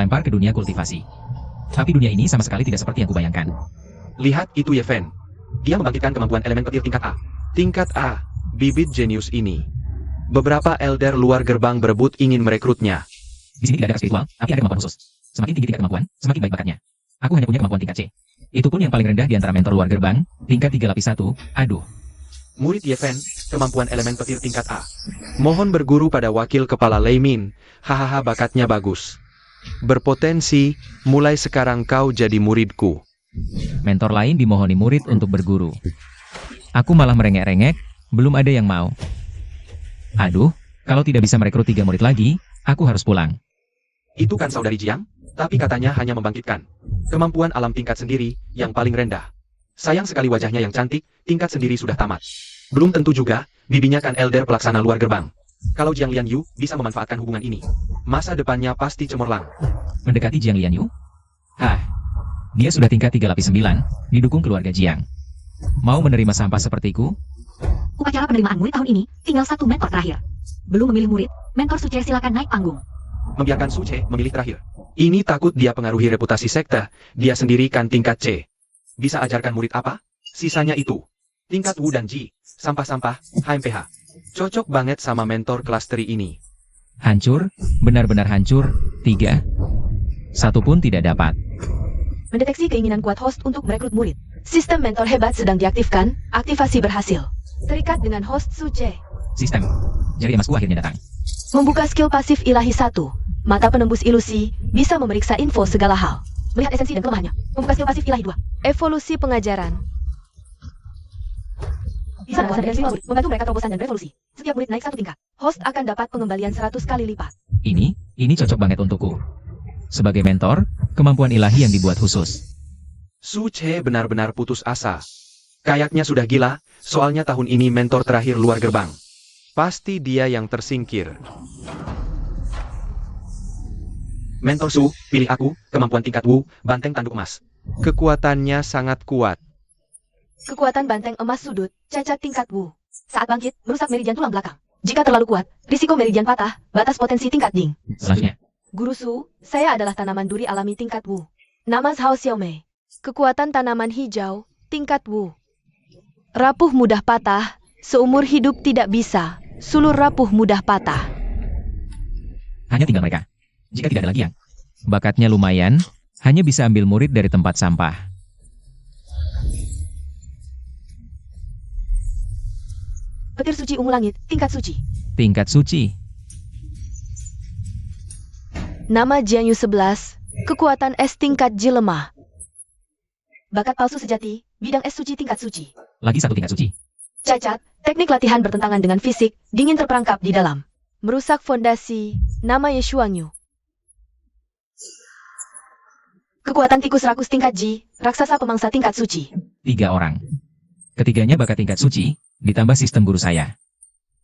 dilempar ke dunia kultivasi. Tapi dunia ini sama sekali tidak seperti yang kubayangkan. Lihat itu Yeven. Dia membangkitkan kemampuan elemen petir tingkat A. Tingkat A, bibit jenius ini. Beberapa elder luar gerbang berebut ingin merekrutnya. Di sini tidak ada spiritual, tapi ada kemampuan khusus. Semakin tinggi tingkat kemampuan, semakin baik bakatnya. Aku hanya punya kemampuan tingkat C. Itu pun yang paling rendah di antara mentor luar gerbang, tingkat 3 lapis 1. Aduh. Murid Yeven, kemampuan elemen petir tingkat A. Mohon berguru pada wakil kepala Leimin. Hahaha, bakatnya bagus. Berpotensi, mulai sekarang kau jadi muridku. Mentor lain dimohoni murid untuk berguru. Aku malah merengek-rengek, belum ada yang mau. Aduh, kalau tidak bisa merekrut 3 murid lagi, aku harus pulang. Itu kan saudari Jiang, tapi katanya hanya membangkitkan kemampuan alam tingkat sendiri yang paling rendah. Sayang sekali wajahnya yang cantik, tingkat sendiri sudah tamat. Belum tentu juga, bibinya kan elder pelaksana luar gerbang. Kalau Jiang Lianyu bisa memanfaatkan hubungan ini, masa depannya pasti cemerlang. Mendekati Jiang Lianyu? Hah, dia sudah tingkat 3 lapis 9, didukung keluarga Jiang. Mau menerima sampah sepertiku? Upacara penerimaan murid tahun ini, tinggal 1 mentor terakhir. Belum memilih murid, mentor Suce silakan naik panggung. Membiarkan Suce memilih terakhir. Ini takut dia pengaruhi reputasi sekte, dia sendiri kan tingkat C. Bisa ajarkan murid apa? Sisanya itu. Tingkat Wu dan Ji, sampah-sampah, HMPH. Cocok banget sama mentor kelas teri ini. Hancur, benar-benar hancur, 3. Satu pun tidak dapat. Mendeteksi keinginan kuat host untuk merekrut murid. Sistem mentor hebat sedang diaktifkan, aktivasi berhasil. Terikat dengan host Suce. Sistem. Jari emasku akhirnya datang. Membuka skill pasif ilahi 1. Mata penembus ilusi, bisa memeriksa info segala hal. Melihat esensi dan kelemahannya. Membuka skill pasif ilahi 2. Evolusi pengajaran. Bisa menguasai dari murid, membantu mereka terobosan dan revolusi. Setiap murid naik 1 tingkat, host akan dapat pengembalian 100 kali lipat. Ini cocok banget untukku. Sebagai mentor, kemampuan ilahi yang dibuat khusus. Suce benar-benar putus asa. Kayaknya sudah gila, soalnya tahun ini mentor terakhir luar gerbang. Pasti dia yang tersingkir. Mentor Su, pilih aku, kemampuan tingkat Wu, banteng tanduk emas. Kekuatannya sangat kuat. Kekuatan banteng emas sudut, cacat tingkat Wu. Saat bangkit, merusak meridian tulang belakang. Jika terlalu kuat, risiko meridian patah, batas potensi tingkat Ding. Selanjutnya. Guru Su, saya adalah tanaman duri alami tingkat Wu. Nama Zhao Xiaomei. Kekuatan tanaman hijau, tingkat Wu. Rapuh mudah patah, seumur hidup tidak bisa. Sulur rapuh mudah patah. Hanya tinggal mereka. Jika tidak ada lagi yang bakatnya lumayan, hanya bisa ambil murid dari tempat sampah. Petir suci ungu langit, tingkat suci. Tingkat suci. Nama Jianyu 11, kekuatan es tingkat Ji lemah. Bakat palsu sejati, bidang es suci tingkat suci. Lagi 1 tingkat suci. Cacat, teknik latihan bertentangan dengan fisik, dingin terperangkap di dalam. Merusak fondasi, nama Ye Shuangyu. Kekuatan tikus rakus tingkat Ji, raksasa pemangsa tingkat suci. 3 orang. Ketiganya bakat tingkat suci, ditambah sistem guru saya.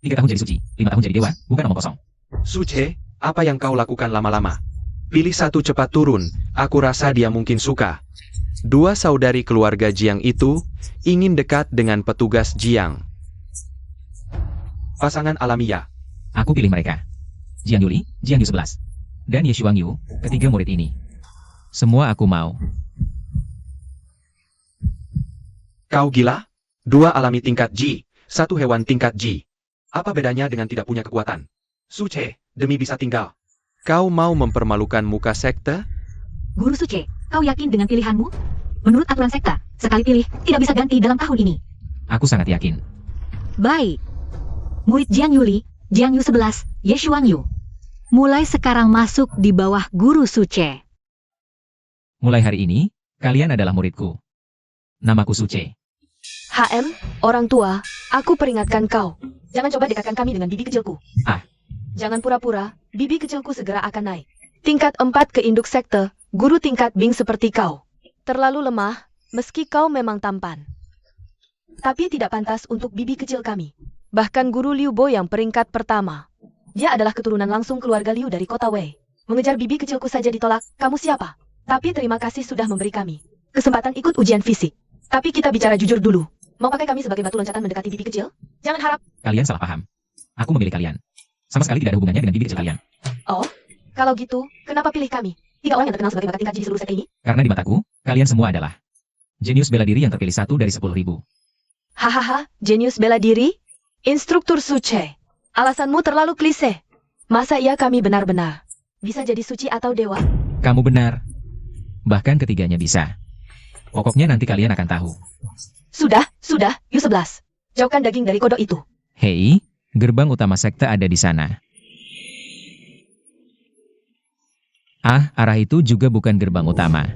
3 tahun jadi suci, 5 tahun jadi dewa, bukan omong kosong. Suce, apa yang kau lakukan lama-lama? Pilih satu cepat turun, aku rasa dia mungkin suka. 2 saudari keluarga Jiang itu ingin dekat dengan petugas Jiang. Pasangan alamiah. Aku pilih mereka. Jiang Yuli, Jiang Yu 11. Dan Ye Shuangyu, ketiga murid ini. Semua aku mau. Kau gila? 2 alami tingkat Ji, 1 hewan tingkat Ji. Apa bedanya dengan tidak punya kekuatan? Suce, demi bisa tinggal. Kau mau mempermalukan muka sekte? Guru Suce, kau yakin dengan pilihanmu? Menurut aturan sekte, sekali pilih, tidak bisa ganti dalam tahun ini. Aku sangat yakin. Baik. Murid Jiang Yuli, Jiang Yu 11, Ye Shuangyu. Mulai sekarang masuk di bawah Guru Suce. Mulai hari ini, kalian adalah muridku. Namaku Suce. HM, orang tua, aku peringatkan kau. Jangan coba dekatkan kami dengan bibi kecilku. Jangan pura-pura, bibi kecilku segera akan naik. Tingkat 4 ke induk sekte, guru tingkat Bing seperti kau. Terlalu lemah, meski kau memang tampan. Tapi tidak pantas untuk bibi kecil kami. Bahkan guru Liu Bo yang peringkat pertama. Dia adalah keturunan langsung keluarga Liu dari kota Wei. Mengejar bibi kecilku saja ditolak, kamu siapa? Tapi terima kasih sudah memberi kami kesempatan ikut ujian fisik. Tapi kita bicara jujur dulu. Mau pakai kami sebagai batu loncatan mendekati bibi kecil? Jangan harap. Kalian salah paham. Aku memilih kalian. Sama sekali tidak ada hubungannya dengan bibi kecil kalian. Oh, kalau gitu, kenapa pilih kami? 3 orang yang terkenal sebagai bakat tingkat G di seluruh sekte ini? Karena di mataku, kalian semua adalah jenius bela diri yang terpilih 1 dari 10.000. Hahaha, jenius bela diri? Instruktur Suce. Alasanmu terlalu klise. Masa iya kami benar-benar bisa jadi suci atau dewa? Kamu benar. Bahkan ketiganya bisa. Pokoknya nanti kalian akan tahu. Sudah, U11. Jauhkan daging dari kodok itu. Hei, gerbang utama sekte ada di sana. Ah, arah itu juga bukan gerbang utama.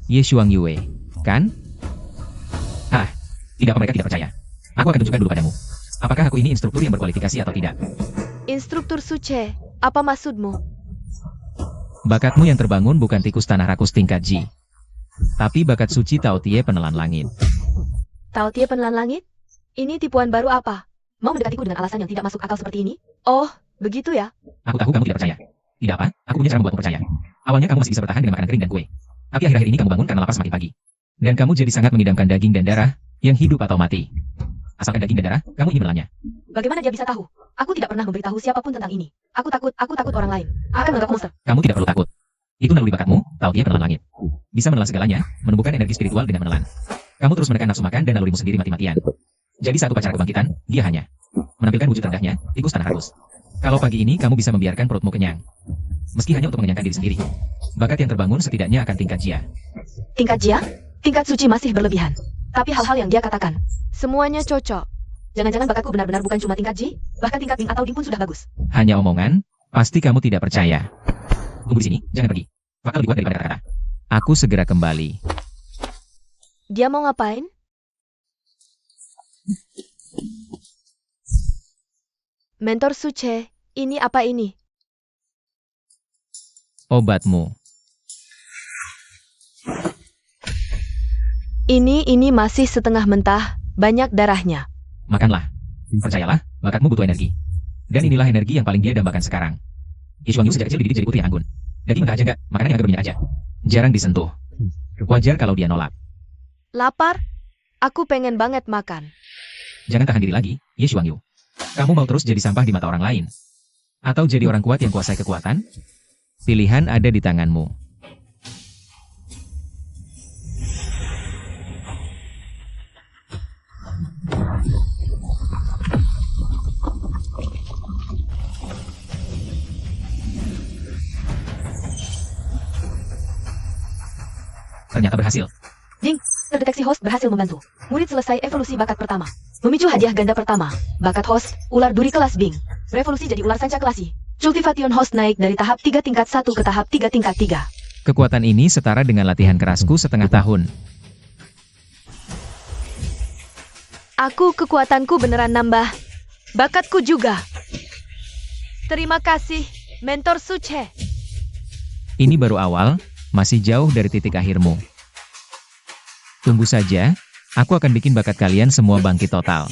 Ye Shuang Yue, kan? Ah, tidak apa mereka tidak percaya. Aku akan tunjukkan dulu padamu. Apakah aku ini instruktur yang berkualifikasi atau tidak? Instruktur Suce, apa maksudmu? Bakatmu yang terbangun bukan tikus tanah rakus tingkat G. Tapi bakat suci Tao Tie penelan langit. Tao Tie penelan langit? Ini tipuan baru apa? Mau mendekatiku dengan alasan yang tidak masuk akal seperti ini? Oh, begitu ya? Aku tahu kamu tidak percaya. Tidak apa, aku punya cara membuatmu percaya. Awalnya kamu masih bisa bertahan dengan makanan kering dan kue. Tapi akhir-akhir ini kamu bangun karena lapar semakin pagi. Dan kamu jadi sangat mengidamkan daging dan darah, yang hidup atau mati. Asalkan daging dan darah, kamu ingin menelannya. Bagaimana dia bisa tahu? Aku tidak pernah memberitahu siapapun tentang ini. Aku takut orang lain akan menganggap monster. Kamu tidak perlu takut. Itu naluri bakatmu, Tao Tie penelan langit. Bisa menelan segalanya, menumbuhkan energi spiritual dengan menelan. Kamu terus menekan nafsu makan dan nalurimu sendiri mati-matian. Jadi saat upacara kebangkitan, dia hanya menampilkan wujud rendahnya, tikus tanah rakus. Kalau pagi ini kamu bisa membiarkan perutmu kenyang. Meski hanya untuk mengenyangkan diri sendiri. Bakat yang terbangun setidaknya akan tingkat jia. Tingkat jia? Tingkat suci masih berlebihan. Tapi hal-hal yang dia katakan, semuanya cocok. Jangan-jangan bakatku benar-benar bukan cuma tingkat J, bahkan tingkat Bing atau Ding pun sudah bagus. Hanya omongan, pasti kamu tidak percaya. Tunggu di sini, jangan pergi. Fakta lebih kuat daripada kata-kata. Aku segera kembali. Dia mau ngapain? Mentor Suce, ini apa ini? Obatmu. Ini masih setengah mentah, banyak darahnya. Makanlah. Percayalah, bakatmu butuh energi. Dan inilah energi yang paling dia dambakan sekarang. Ye Shuang Yu sejak kecil dididik jadi putri yang anggun. Daging mentah aja enggak, makanan yang agak berminyak aja. Jarang disentuh. Wajar kalau dia nolak. Lapar? Aku pengen banget makan. Jangan tahan diri lagi, Ye Shuang Yu. Kamu mau terus jadi sampah di mata orang lain? Atau jadi orang kuat yang kuasai kekuatan? Pilihan ada di tanganmu. Ternyata berhasil. Ding, terdeteksi host berhasil membantu. Murid selesai evolusi bakat pertama. Memicu hadiah ganda pertama. Bakat host, ular duri kelas Bing. Revolusi jadi ular sanca kelas I. Cultivation host naik dari tahap 3 tingkat 1 ke tahap 3 tingkat 3. Kekuatan ini setara dengan latihan kerasku setengah tahun. Kekuatanku beneran nambah. Bakatku juga. Terima kasih, Mentor Suce. Ini baru awal, masih jauh dari titik akhirmu. Tunggu saja, aku akan bikin bakat kalian semua bangkit total.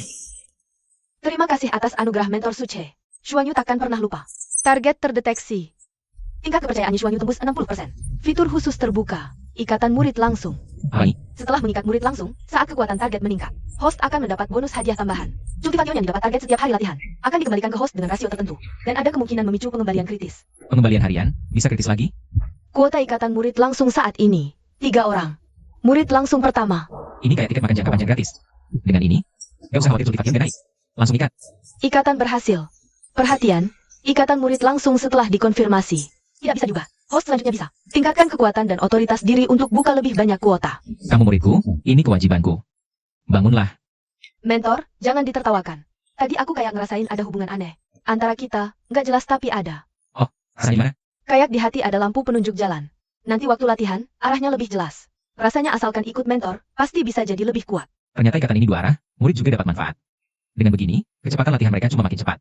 Terima kasih atas anugerah Mentor Suce. Shuang Yu takkan pernah lupa. Target terdeteksi. Tingkat kepercayaan Shuang Yu tembus 60%. Fitur khusus terbuka. Ikatan murid langsung. Hai. Setelah mengikat murid langsung, saat kekuatan target meningkat, host akan mendapat bonus hadiah tambahan. Cultivation yang didapat target setiap hari latihan akan dikembalikan ke host dengan rasio tertentu, dan ada kemungkinan memicu pengembalian kritis. Pengembalian harian, bisa kritis lagi? Kuota ikatan murid langsung saat ini, 3 orang. Murid langsung pertama. Ini kayak tiket makan jangka panjang gratis. Dengan ini, gak usah khawatir cultivation gak naik. Langsung ikat. Ikatan berhasil. Perhatian, ikatan murid langsung setelah dikonfirmasi. Tidak bisa juga. Host selanjutnya bisa. Tingkatkan kekuatan dan otoritas diri untuk buka lebih banyak kuota. Kamu muridku, ini kewajibanku. Bangunlah. Mentor, jangan ditertawakan. Tadi aku kayak ngerasain ada hubungan aneh. Antara kita, nggak jelas tapi ada. Oh, rasanya gimana? Kayak di hati ada lampu penunjuk jalan. Nanti waktu latihan, arahnya lebih jelas. Rasanya asalkan ikut mentor, pasti bisa jadi lebih kuat. Ternyata ikatan ini 2 arah, murid juga dapat manfaat. Dengan begini, kecepatan latihan mereka cuma makin cepat.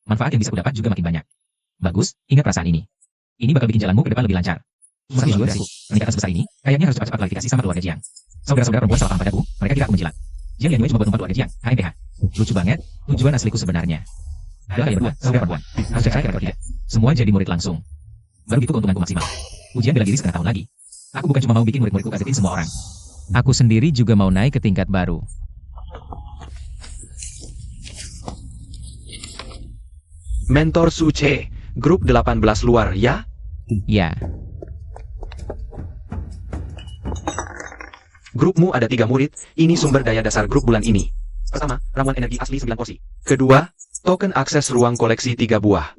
Manfaat yang bisa kudapat juga makin banyak. Bagus, ingat perasaan ini. Ini bakal bikin jalanmu ke depan lebih lancar. Tapi juga dari peningkatan sebesar ini, kayaknya harus cepat-cepat klarifikasi sama keluarga Jiang. Saudara-saudara perempuan salah paham padaku, mereka kira aku menjilat. Jiang Yanwei cuma buat numpang keluarga Jiang, HMPH. Lucu banget, tujuan asliku sebenarnya. Adalah kalian berdua, saudara perempuan. Harus cek saya kira tidak. Semua jadi murid langsung. Baru gitu keuntunganku maksimal. Ujian bela diri setengah tahun lagi. Aku bukan cuma mau bikin murid-muridku kagetin semua orang. Aku sendiri juga mau naik ke tingkat baru. Mentor Suce, grup 18 luar ya? Ya, Grupmu ada 3 murid, ini sumber daya dasar grup bulan ini. Pertama, ramuan energi asli 9 porsi. Kedua, token akses ruang koleksi 3 buah.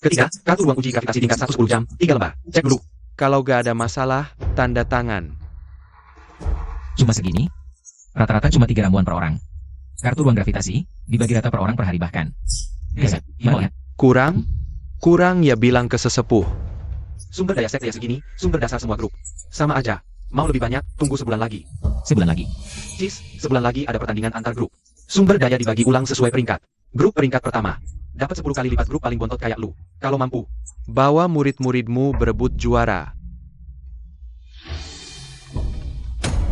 Ketiga, kartu ruang uji gravitasi tingkat 110 jam, 3 lembar. Cek dulu. Kalau gak ada masalah, tanda tangan. cuma segini. Rata-rata cuma 3 ramuan per orang. Kartu ruang gravitasi, dibagi rata per orang per hari bahkan. Biasa, gimana ya? Kurang ya bilang ke sesepuh. Sumber daya sekte ya segini, sumber dasar semua grup. Sama aja. Mau lebih banyak, tunggu sebulan lagi. Sebulan lagi. Cis, sebulan lagi ada pertandingan antar grup. Sumber daya dibagi ulang sesuai peringkat. Grup peringkat pertama. Dapat 10 kali lipat grup paling bontot kayak lu. Kalau mampu. Bawa murid-muridmu berebut juara.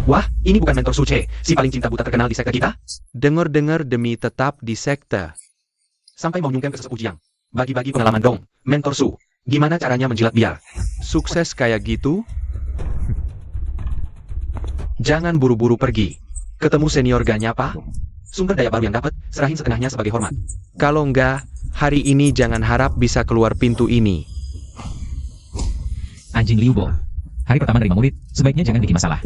Wah, ini bukan mentor Suce, si paling cinta buta terkenal di sekte kita? Dengar-dengar demi tetap di sekte. Sampai mau nyungkem ke sesepuh Jiang. Bagi-bagi pengalaman dong, mentor Su. Gimana caranya menjilat biar sukses kayak gitu? Jangan buru-buru pergi. Ketemu senior gak nyapa? Sumber daya baru yang dapat, serahin setengahnya sebagai hormat. Kalau enggak, hari ini jangan harap bisa keluar pintu ini. Anjing Liu Bo. Hari pertama nerima murid, sebaiknya jangan bikin masalah.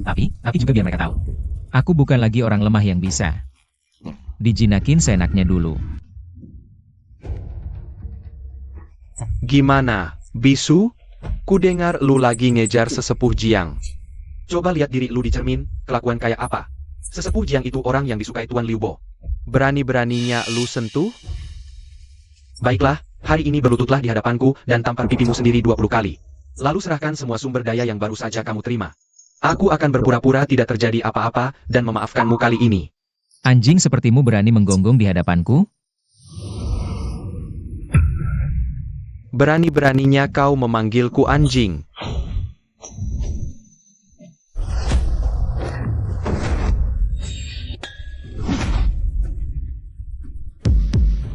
Tapi juga biar mereka tahu. Aku bukan lagi orang lemah yang bisa dijinakin seenaknya dulu. Gimana, Bisu? Kudengar lu lagi ngejar sesepuh Jiang. Coba lihat diri lu di cermin, kelakuan kayak apa? Sesepuh Jiang itu orang yang disukai Tuan Liu Bo. Berani-beraninya lu sentuh? Baiklah, hari ini berlututlah di hadapanku dan tampar pipimu sendiri 20 kali. Lalu serahkan semua sumber daya yang baru saja kamu terima. Aku akan berpura-pura tidak terjadi apa-apa dan memaafkanmu kali ini. Anjing sepertimu berani menggonggong di hadapanku? Berani-beraninya kau memanggilku anjing.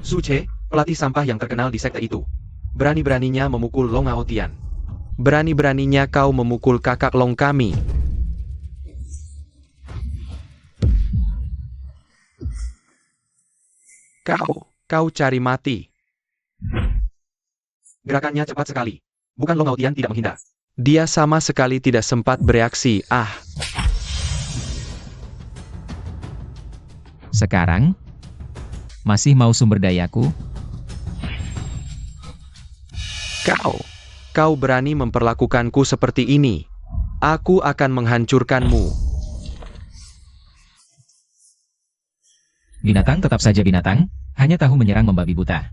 Suce, pelatih sampah yang terkenal di sekte itu. Berani-beraninya memukul Long Aotian. Berani-beraninya kau memukul kakak Long kami. Kau cari mati. Gerakannya cepat sekali. Bukan Long Aotian tidak menghindar. Dia sama sekali tidak sempat bereaksi. Sekarang? Masih mau sumber dayaku? Kau berani memperlakukanku seperti ini. Aku akan menghancurkanmu. Binatang tetap saja binatang, hanya tahu menyerang membabi buta.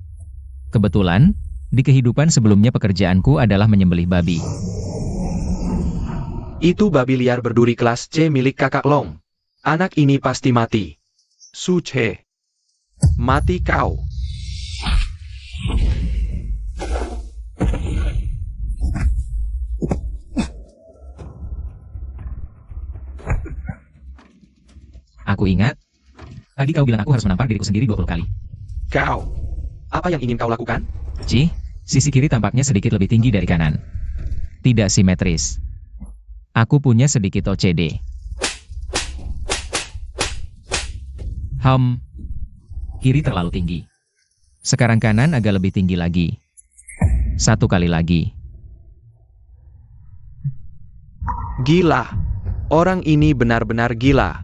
Kebetulan, di kehidupan sebelumnya pekerjaanku adalah menyembelih babi. Itu babi liar berduri kelas C milik kakak Long. Anak ini pasti mati. Suce. Mati kau. Aku ingat. Tadi kau bilang aku harus menampar diriku sendiri 20 kali. Kau. Apa yang ingin kau lakukan? Sisi kiri tampaknya sedikit lebih tinggi dari kanan. Tidak simetris. Aku punya sedikit OCD. Kiri terlalu tinggi. Sekarang kanan agak lebih tinggi lagi. 1 kali lagi. Gila. Orang ini benar-benar gila.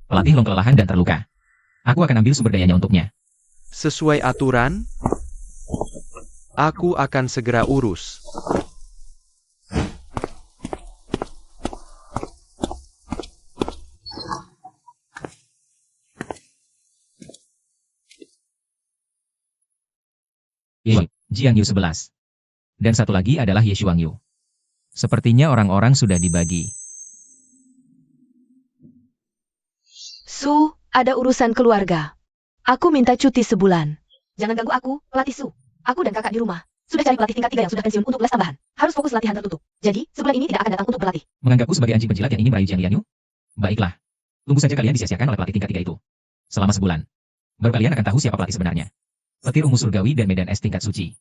Pelatih Long kelelahan dan terluka. Aku akan ambil sumber dayanya untuknya. Sesuai aturan, aku akan segera urus. Jiang Yu 11. Dan satu lagi adalah Ye Shuang Yu. Sepertinya orang-orang sudah dibagi. Su, ada urusan keluarga. Aku minta cuti sebulan. Jangan ganggu aku, pelatih Su. Aku dan kakak di rumah. Sudah cari pelatih tingkat 3 yang sudah pensiun untuk les tambahan. Harus fokus latihan tertutup. Jadi, sebulan ini tidak akan datang untuk berlatih. Menganggapku sebagai anjing penjilat yang ingin merayu Jiang Lianyu? Baiklah. Tunggu saja kalian disia-siakan oleh pelatih tingkat 3 itu. Selama sebulan. Baru kalian akan tahu siapa pelatih sebenarnya. Petir ungu surgawi dan medan es tingkat suci.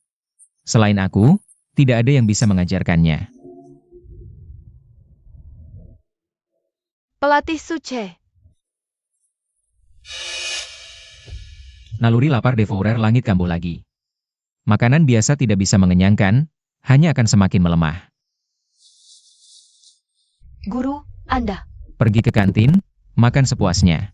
Selain aku, tidak ada yang bisa mengajarkannya. Pelatih Suce. Naluri lapar devourer langit kambuh lagi. Makanan biasa tidak bisa mengenyangkan, hanya akan semakin melemah. Guru, Anda. Pergi ke kantin, makan sepuasnya.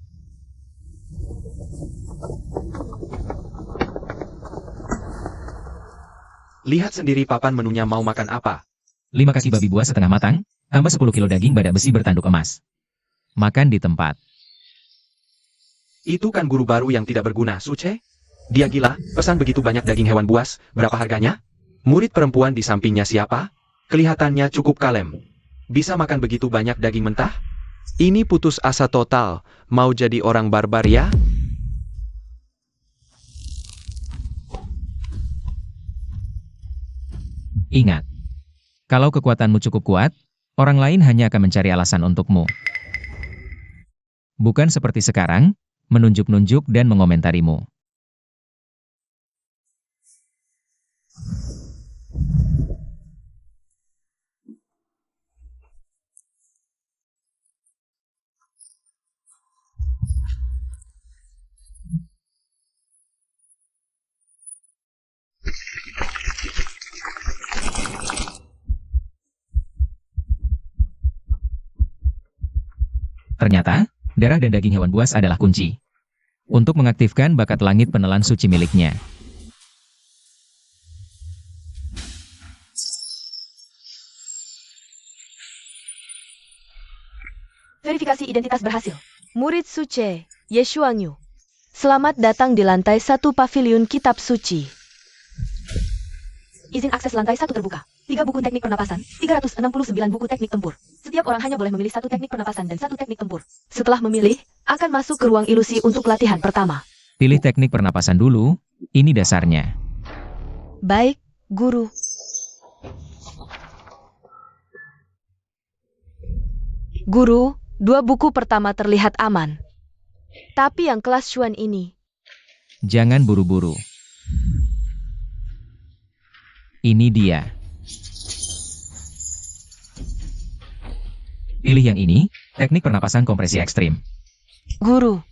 Lihat sendiri papan menunya mau makan apa. 5 kaki babi buas setengah matang, tambah 10 kilo daging badak besi bertanduk emas. Makan di tempat. Itu kan guru baru yang tidak berguna, Suce? Dia gila, pesan begitu banyak daging hewan buas, berapa harganya? Murid perempuan di sampingnya siapa? Kelihatannya cukup kalem. Bisa makan begitu banyak daging mentah? Ini putus asa total, mau jadi orang barbar ya? Ingat, kalau kekuatanmu cukup kuat, orang lain hanya akan mencari alasan untukmu. Bukan seperti sekarang, menunjuk-nunjuk dan mengomentarimu. Ternyata, darah dan daging hewan buas adalah kunci untuk mengaktifkan bakat langit penelan suci miliknya. Verifikasi identitas berhasil. Murid Suce, Yeshuangyu. Selamat datang di lantai 1 pavilion kitab suci. Izin akses lantai 1 terbuka. 3 buku teknik pernapasan, 369 buku teknik tempur. Setiap orang hanya boleh memilih 1 teknik pernapasan dan 1 teknik tempur. Setelah memilih, akan masuk ke ruang ilusi untuk latihan pertama. Pilih teknik pernapasan dulu, ini dasarnya. Baik, guru. Guru, 2 buku pertama terlihat aman. Tapi yang kelas Xuan ini. Jangan buru-buru. Ini dia. Pilih yang ini, teknik pernapasan kompresi ekstrim. Guru.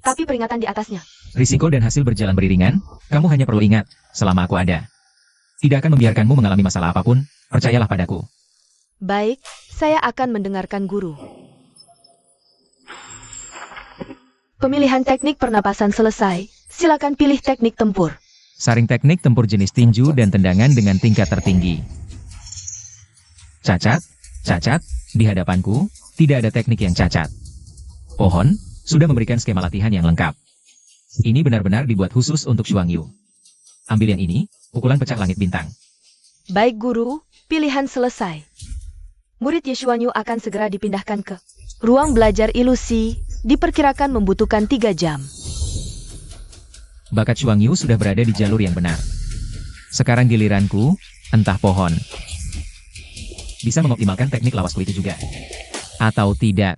Tapi peringatan di atasnya. Risiko dan hasil berjalan beriringan, kamu hanya perlu ingat, selama aku ada. Tidak akan membiarkanmu mengalami masalah apapun, percayalah padaku. Baik, saya akan mendengarkan guru. Pemilihan teknik pernapasan selesai, silakan pilih teknik tempur. Saring teknik tempur jenis tinju dan tendangan dengan tingkat tertinggi. Cacat, cacat, di hadapanku, tidak ada teknik yang cacat. Pohon, sudah memberikan skema latihan yang lengkap. Ini benar-benar dibuat khusus untuk Xuangyu. Ambil yang ini, pukulan pecah langit bintang. Baik guru, pilihan selesai. Murid Yeshuangyu akan segera dipindahkan ke ruang belajar ilusi, diperkirakan membutuhkan 3 jam. Bakat Xuangyu sudah berada di jalur yang benar. Sekarang giliranku, entah pohon. Bisa mengoptimalkan teknik lawasku itu juga. Atau tidak.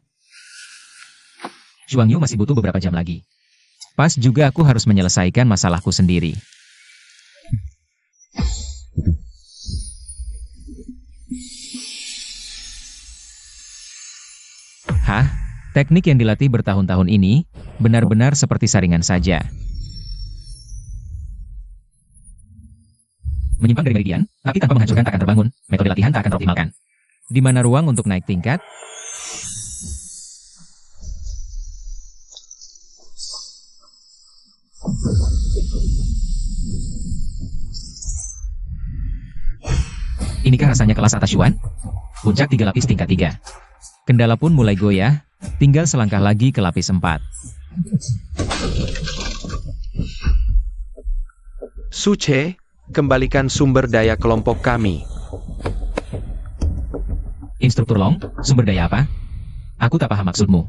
Xuangyu masih butuh beberapa jam lagi. Pas juga aku harus menyelesaikan masalahku sendiri. Hah? Teknik yang dilatih bertahun-tahun ini, benar-benar seperti saringan saja. Menyimpang dari meridian, tapi tanpa menghancurkan tak akan terbangun, metode latihan tak akan teroptimalkan. Di mana ruang untuk naik tingkat? Inikah rasanya kelas atas Xuan? Puncak 3 lapis tingkat 3. Kendala pun mulai goyah, tinggal selangkah lagi ke lapis 4. Suce, kembalikan sumber daya kelompok kami. Instruktur Long, sumber daya apa? Aku tak paham maksudmu.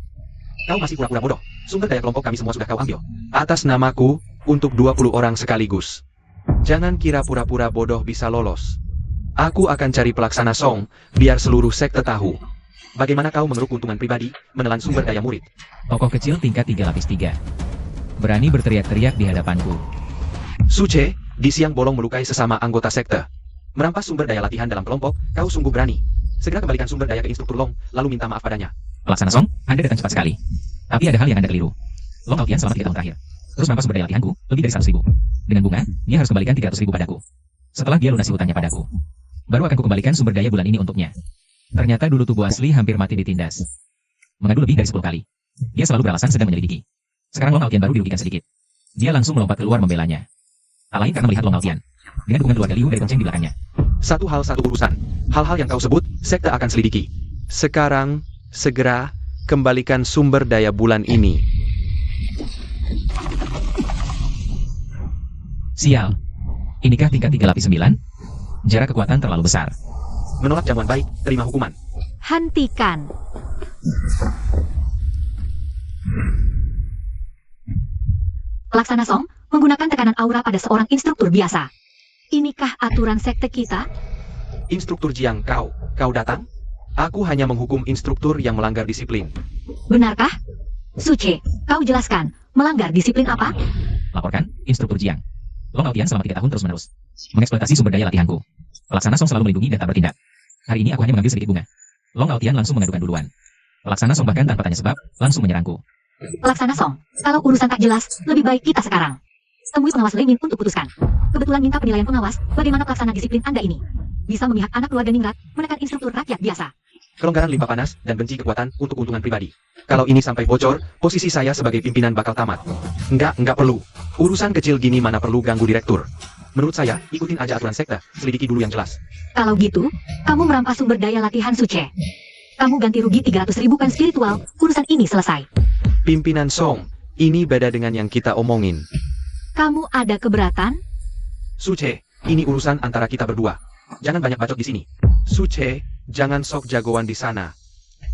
Kau masih pura-pura bodoh. Sumber daya kelompok kami semua sudah kau ambil. Atas namaku, untuk 20 orang sekaligus. Jangan kira pura-pura bodoh bisa lolos. Aku akan cari pelaksana Song, biar seluruh sekte tahu. Bagaimana kau mengeruk keuntungan pribadi, menelan sumber daya murid. Tokoh kecil tingkat 3 lapis 3. Berani berteriak-teriak di hadapanku. Suce, di siang bolong melukai sesama anggota sekte. Merampas sumber daya latihan dalam kelompok, kau sungguh berani. Segera kembalikan sumber daya ke instruktur Long, lalu minta maaf padanya. Pelaksana Song, Anda datang cepat sekali. Tapi ada hal yang Anda keliru. Long Aotian selama 3 tahun terakhir terus merampas sumber daya latihanku, lebih dari 100.000. Dengan bunga, dia harus kembalikan 300.000 padaku. Setelah dia lunasi hutangnya padaku, baru akan kukembalikan sumber daya bulan ini untuknya. Ternyata dulu tubuh asli hampir mati ditindas. Mengadu lebih dari 10 kali. Dia selalu beralasan sedang menyelidiki. Sekarang Long Aotian baru dirugikan sedikit. Dia langsung melompat keluar membelanya. Tak lain karena melihat Long Aotian dengan dukungan keluarga Liu dari lonceng di belakangnya. Satu hal satu urusan. Hal-hal yang kau sebut, sekte akan selidiki. Sekarang, segera, kembalikan sumber daya bulan ini. Sial. Inikah tingkat 3 lapis 9? Jarak kekuatan terlalu besar. Menolak jamuan baik, terima hukuman. Hentikan. Pelaksana Song menggunakan tekanan aura pada seorang instruktur biasa. Inikah aturan sekte kita? Instruktur Jiang, kau datang? Aku hanya menghukum instruktur yang melanggar disiplin. Benarkah? Suce, kau jelaskan, melanggar disiplin apa? Laporkan, Instruktur Jiang. Long Aotian selama 3 tahun terus-menerus mengeksploitasi sumber daya latihanku. Pelaksana Song selalu melindungi dan tak bertindak. Hari ini aku hanya mengambil sedikit bunga. Long Aotian langsung mengadukan duluan. Pelaksana Song bahkan tanpa tanya sebab, langsung menyerangku. Pelaksana Song, kalau urusan tak jelas, lebih baik kita sekarang temui pengawas Lemin untuk putuskan. Kebetulan minta penilaian pengawas, bagaimana pelaksana disiplin Anda ini? Bisa memihak anak keluarga Ningrat, menekan instruktur rakyat biasa. Kelonggaran limpah panas dan benci kekuatan untuk keuntungan pribadi. Kalau ini sampai bocor, posisi saya sebagai pimpinan bakal tamat. Enggak perlu. Urusan kecil gini mana perlu ganggu direktur. Menurut saya, ikutin aja aturan sekte, selidiki dulu yang jelas. Kalau gitu, kamu merampas sumber daya latihan Suce. Kamu ganti rugi 300.000 kan spiritual, urusan ini selesai. Pimpinan Song, ini beda dengan yang kita omongin. Kamu ada keberatan? Suce, ini urusan antara kita berdua. Jangan banyak bacot di sini. Suce, jangan sok jagoan di sana.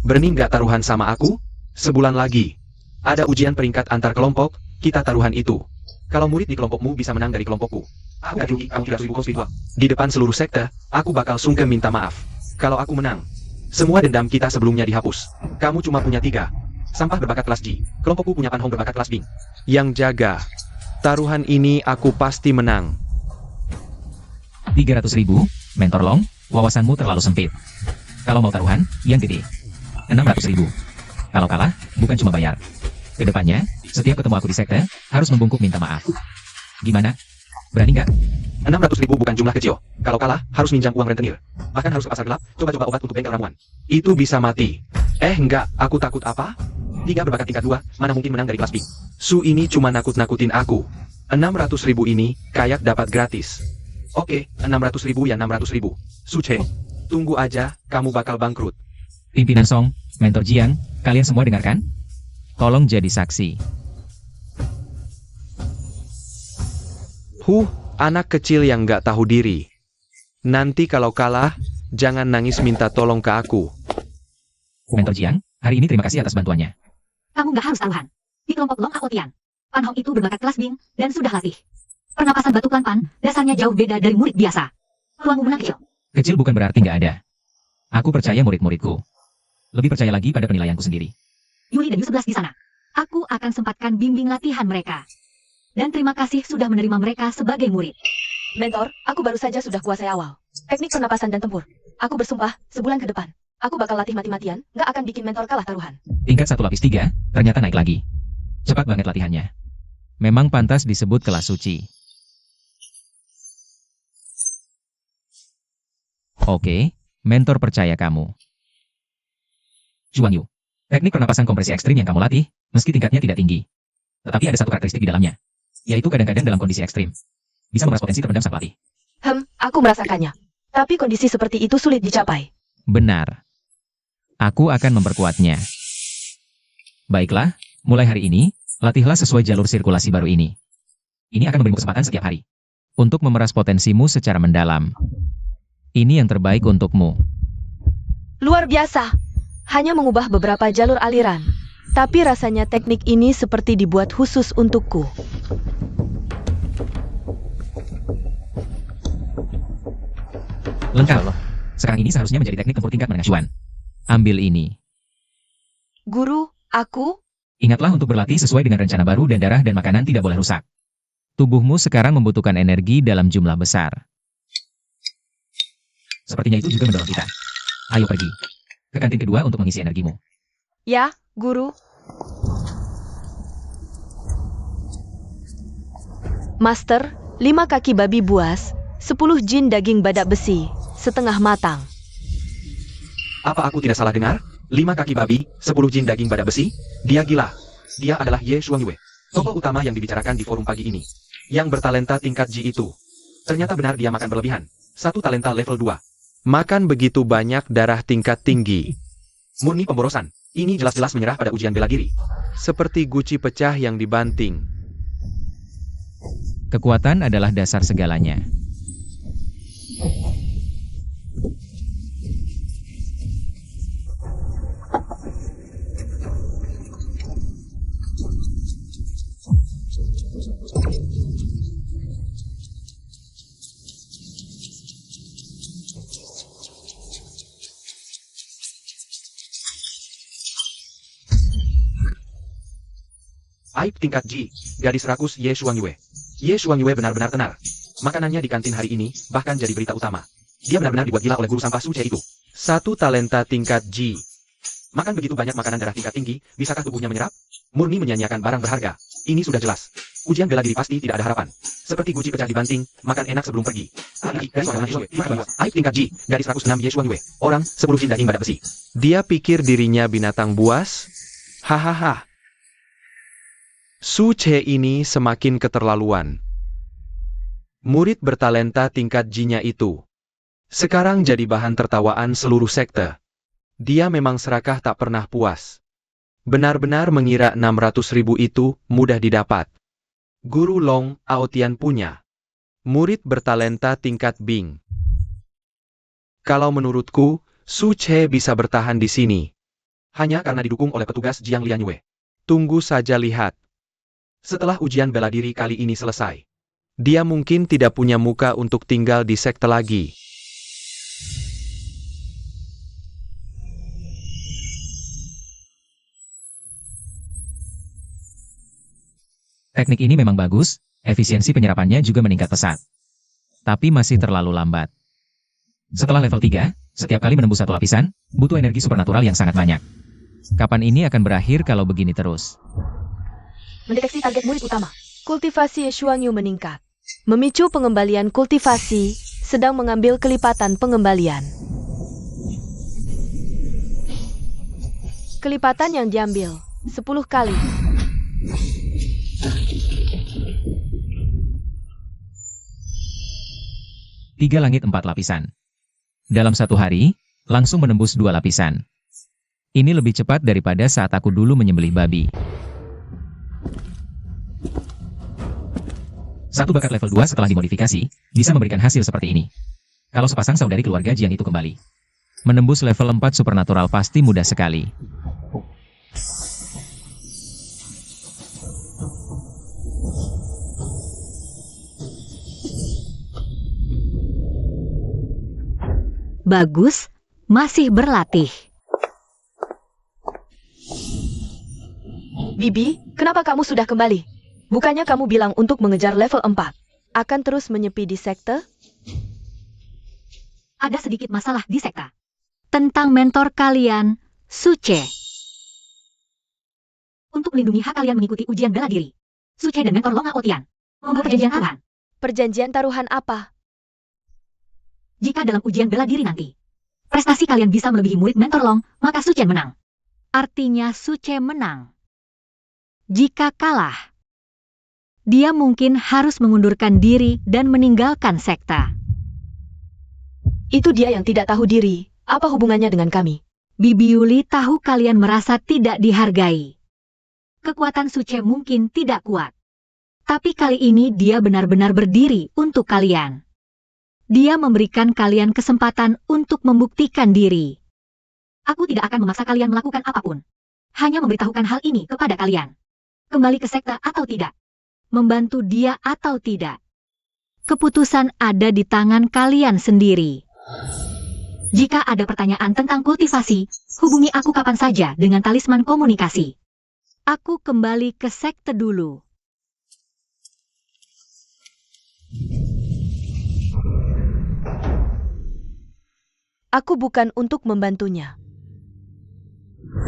Berani nggak taruhan sama aku? Sebulan lagi. Ada ujian peringkat antar kelompok, kita taruhan itu. Kalau murid di kelompokmu bisa menang dari kelompokku, aku ganti rugi kamu 300.000 spiritual. Di depan seluruh sekte, aku bakal sungkem minta maaf. Kalau aku menang, semua dendam kita sebelumnya dihapus. Kamu cuma punya 3. Sampah berbakat kelas G. Kelompokku punya Panhong berbakat kelas Bing. Yang jaga. Taruhan ini aku pasti menang. 300.000, Mentor Long, wawasanmu terlalu sempit. Kalau mau taruhan, yang gede. 600.000. Kalau kalah, bukan cuma bayar. Kedepannya, setiap ketemu aku di sekte, harus membungkuk minta maaf. Gimana? Berani nggak? 600.000 bukan jumlah kecil. Kalau kalah, harus minjam uang rentenir. Bahkan harus ke pasar gelap, coba-coba obat untuk bengkel ramuan. Itu bisa mati. Enggak, aku takut apa? 3 berbakat tingkat 2, mana mungkin menang dari kelas B. Su ini cuma nakut-nakutin aku. 600.000 ini, kayak dapat gratis. Oke, 600.000 ya 600.000. Suce, tunggu aja, kamu bakal bangkrut. Pimpinan Song, Mentor Jiang, kalian semua dengarkan? Tolong jadi saksi. Anak kecil yang nggak tahu diri. Nanti kalau kalah, jangan nangis minta tolong ke aku. Mentor Jiang, hari ini terima kasih atas bantuannya. Kamu nggak harus taruhan. Di kelompok Long Aotian, Panhong itu berbakat kelas Bing dan sudah latih. Pernapasan batu Klanpan, dasarnya jauh beda dari murid biasa. Ruangmu menang kecil. Kecil bukan berarti nggak ada. Aku percaya murid-muridku. Lebih percaya lagi pada penilaianku sendiri. Yuli dan Yu11 di sana. Aku akan sempatkan bimbing latihan mereka. Dan terima kasih sudah menerima mereka sebagai murid. Mentor, aku baru saja sudah kuasai awal teknik pernapasan dan tempur. Aku bersumpah, sebulan ke depan, aku bakal latih mati-matian, nggak akan bikin mentor kalah taruhan. Tingkat 1 lapis 3, ternyata naik lagi. Cepat banget latihannya. Memang pantas disebut kelas suci. Oke, mentor percaya kamu. Zhuang Yu, teknik pernapasan kompresi ekstrim yang kamu latih, meski tingkatnya tidak tinggi. Tetapi ada satu karakteristik di dalamnya, yaitu kadang-kadang dalam kondisi ekstrim bisa memeras potensi terpendam sang pelatih. Aku merasakannya. Tapi kondisi seperti itu sulit dicapai. Benar. Aku akan memperkuatnya. Baiklah, mulai hari ini, latihlah sesuai jalur sirkulasi baru ini. Ini akan memberimu kesempatan setiap hari untuk memeras potensimu secara mendalam. Ini yang terbaik untukmu. Luar biasa. Hanya mengubah beberapa jalur aliran. Tapi rasanya teknik ini seperti dibuat khusus untukku. Lengkap. Sekarang ini seharusnya menjadi teknik tempur tingkat menengah Xuan. Ambil ini. Guru, aku? Ingatlah untuk berlatih sesuai dengan rencana baru dan darah dan makanan tidak boleh rusak. Tubuhmu sekarang membutuhkan energi dalam jumlah besar. Sepertinya itu juga mendorong kita. Ayo pergi ke kantin kedua untuk mengisi energimu. Ya, Guru. Master, 5 kaki babi buas, 10 jin daging badak besi, setengah matang. Apa aku tidak salah dengar? 5 kaki babi, 10 jin daging badak besi? Dia gila. Dia adalah Ye Shuangyue, tokoh utama yang dibicarakan di forum pagi ini. Yang bertalenta tingkat G itu. Ternyata benar dia makan berlebihan. 1 talenta level 2. Makan begitu banyak darah tingkat tinggi. Murni pemborosan. Ini jelas-jelas menyerah pada ujian bela diri. Seperti guci pecah yang dibanting. Kekuatan adalah dasar segalanya. Aib tingkat G, gadis rakus Ye Shuangyue. Ye Shuangyue benar-benar tenar. Makanannya di kantin hari ini, bahkan jadi berita utama. Dia benar-benar dibuat gila oleh guru sampah Su Che itu. 1 talenta tingkat G. Makan begitu banyak makanan darah tingkat tinggi, bisakah tubuhnya menyerap? Murni menyanyiakan barang berharga. Ini sudah jelas. Ujian bela diri pasti tidak ada harapan. Seperti guci pecah dibanting, makan enak sebelum pergi. Aib tingkat G, gadis rakus 6 Ye Shuangyue. Orang, 10 jin daging badak besi. Dia pikir dirinya binatang buas? Hahaha. Su Che ini semakin keterlaluan. Murid bertalenta tingkat G-nya itu. Sekarang jadi bahan tertawaan seluruh sekte. Dia memang serakah tak pernah puas. Benar-benar mengira 600.000 itu mudah didapat. Guru Long Aotian punya. Murid bertalenta tingkat Bing. Kalau menurutku, Su Che bisa bertahan di sini. Hanya karena didukung oleh petugas Jiang Lianyue. Tunggu saja lihat. Setelah ujian bela diri kali ini selesai, dia mungkin tidak punya muka untuk tinggal di sekte lagi. Teknik ini memang bagus, efisiensi penyerapannya juga meningkat pesat. Tapi masih terlalu lambat. Setelah level 3, setiap kali menembus 1 lapisan, butuh energi supernatural yang sangat banyak. Kapan ini akan berakhir kalau begini terus? Mendeteksi target murid utama. Kultivasi Ye Shuangyue meningkat. Memicu pengembalian kultivasi, sedang mengambil kelipatan pengembalian. Kelipatan yang diambil, 10 kali. Tiga langit 4 lapisan. Dalam 1 hari, langsung menembus 2 lapisan. Ini lebih cepat daripada saat aku dulu menyembelih babi. 1 bakat level 2 setelah dimodifikasi, bisa memberikan hasil seperti ini. Kalau sepasang saudari keluarga Jiang itu kembali. Menembus level 4 supernatural pasti mudah sekali. Bagus, masih berlatih. Bibi, kenapa kamu sudah kembali? Bukannya kamu bilang untuk mengejar level 4? Akan terus menyepi di sekte? Ada sedikit masalah di sekte. Tentang mentor kalian, Su Che. Untuk melindungi hak kalian mengikuti ujian bela diri, Su Che dan mentor Long Aotian membuat perjanjian taruhan. Perjanjian taruhan apa? Jika dalam ujian bela diri nanti, prestasi kalian bisa melebihi murid mentor Long, maka Su Che menang. Artinya Su Che menang. Jika kalah, dia mungkin harus mengundurkan diri dan meninggalkan sekte. Itu dia yang tidak tahu diri. Apa hubungannya dengan kami? Bibi Yuli tahu kalian merasa tidak dihargai. Kekuatan Su Che mungkin tidak kuat. Tapi kali ini dia benar-benar berdiri untuk kalian. Dia memberikan kalian kesempatan untuk membuktikan diri. Aku tidak akan memaksa kalian melakukan apapun. Hanya memberitahukan hal ini kepada kalian. Kembali ke sekte atau tidak. Membantu dia atau tidak. Keputusan ada di tangan kalian sendiri. Jika ada pertanyaan tentang kultivasi, hubungi aku kapan saja dengan talisman komunikasi. Aku kembali ke sekte dulu. Aku bukan untuk membantunya.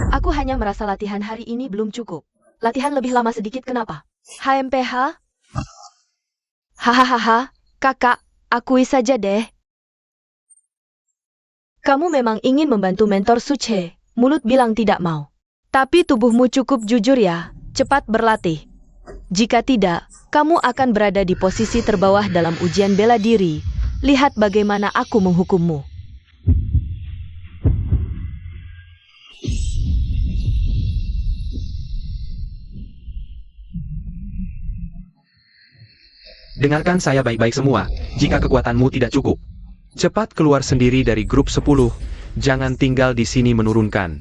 Aku hanya merasa latihan hari ini belum cukup. Latihan lebih lama sedikit kenapa? HMPH? Hahaha, kakak, akui saja deh. Kamu memang ingin membantu mentor Suche, mulut bilang tidak mau. Tapi tubuhmu cukup jujur ya, cepat berlatih. Jika tidak, kamu akan berada di posisi terbawah dalam ujian bela diri. Lihat bagaimana aku menghukummu. Dengarkan saya baik-baik semua, jika kekuatanmu tidak cukup. Cepat keluar sendiri dari grup 10, jangan tinggal di sini menurunkan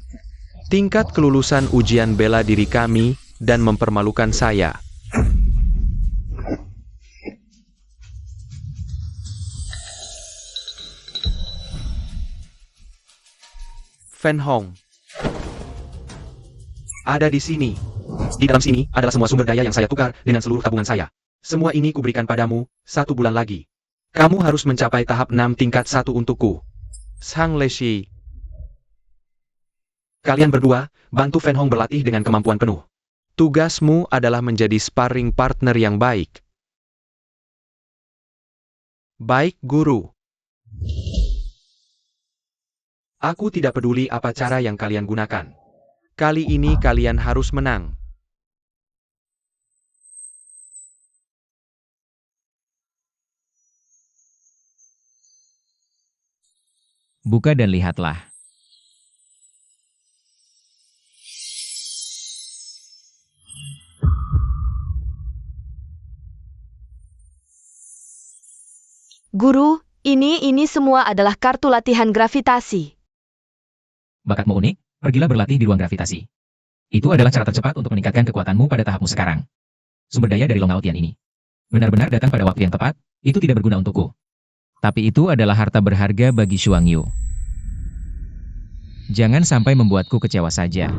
tingkat kelulusan ujian bela diri kami dan mempermalukan saya. Fan Hong ada di sini. Di dalam sini adalah semua sumber daya yang saya tukar dengan seluruh tabungan saya. Semua ini kuberikan padamu, 1 bulan lagi. Kamu harus mencapai tahap 6 tingkat 1 untukku. Sang Leshi. Kalian berdua, bantu Fan Hong berlatih dengan kemampuan penuh. Tugasmu adalah menjadi sparring partner yang baik. Baik, guru. Aku tidak peduli apa cara yang kalian gunakan. Kali ini kalian harus menang. Buka dan lihatlah. Guru, ini semua adalah kartu latihan gravitasi. Bakatmu unik, pergilah berlatih di ruang gravitasi. Itu adalah cara tercepat untuk meningkatkan kekuatanmu pada tahapmu sekarang. Sumber daya dari Long Aotian ini benar-benar datang pada waktu yang tepat, itu tidak berguna untukku. Tapi itu adalah harta berharga bagi Xuang Yu. Jangan sampai membuatku kecewa saja.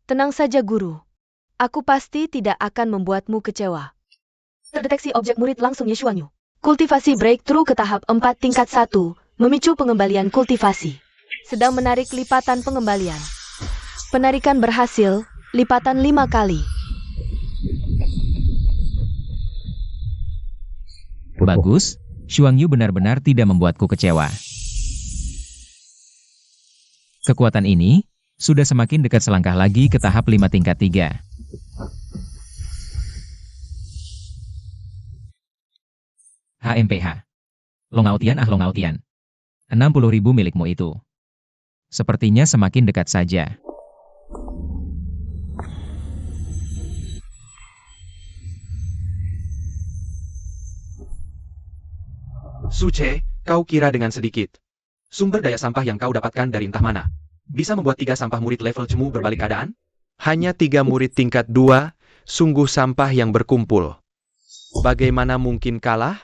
Tenang saja guru. Aku pasti tidak akan membuatmu kecewa. Terdeteksi objek murid langsung Xuang Yu. Kultivasi breakthrough ke tahap 4 tingkat 1, memicu pengembalian kultivasi. Sedang menarik lipatan pengembalian. Penarikan berhasil, lipatan 5 kali. Bagus, Xuang Yu benar-benar tidak membuatku kecewa. Kekuatan ini sudah semakin dekat selangkah lagi ke tahap 5 tingkat 3. HMPH. Long Aotian Long Aotian. 60.000 milikmu itu. Sepertinya semakin dekat saja. Suche, kau kira dengan sedikit sumber daya sampah yang kau dapatkan dari entah mana bisa membuat 3 sampah murid level cemu berbalik keadaan? Hanya 3 murid tingkat 2, sungguh sampah yang berkumpul. Bagaimana mungkin kalah?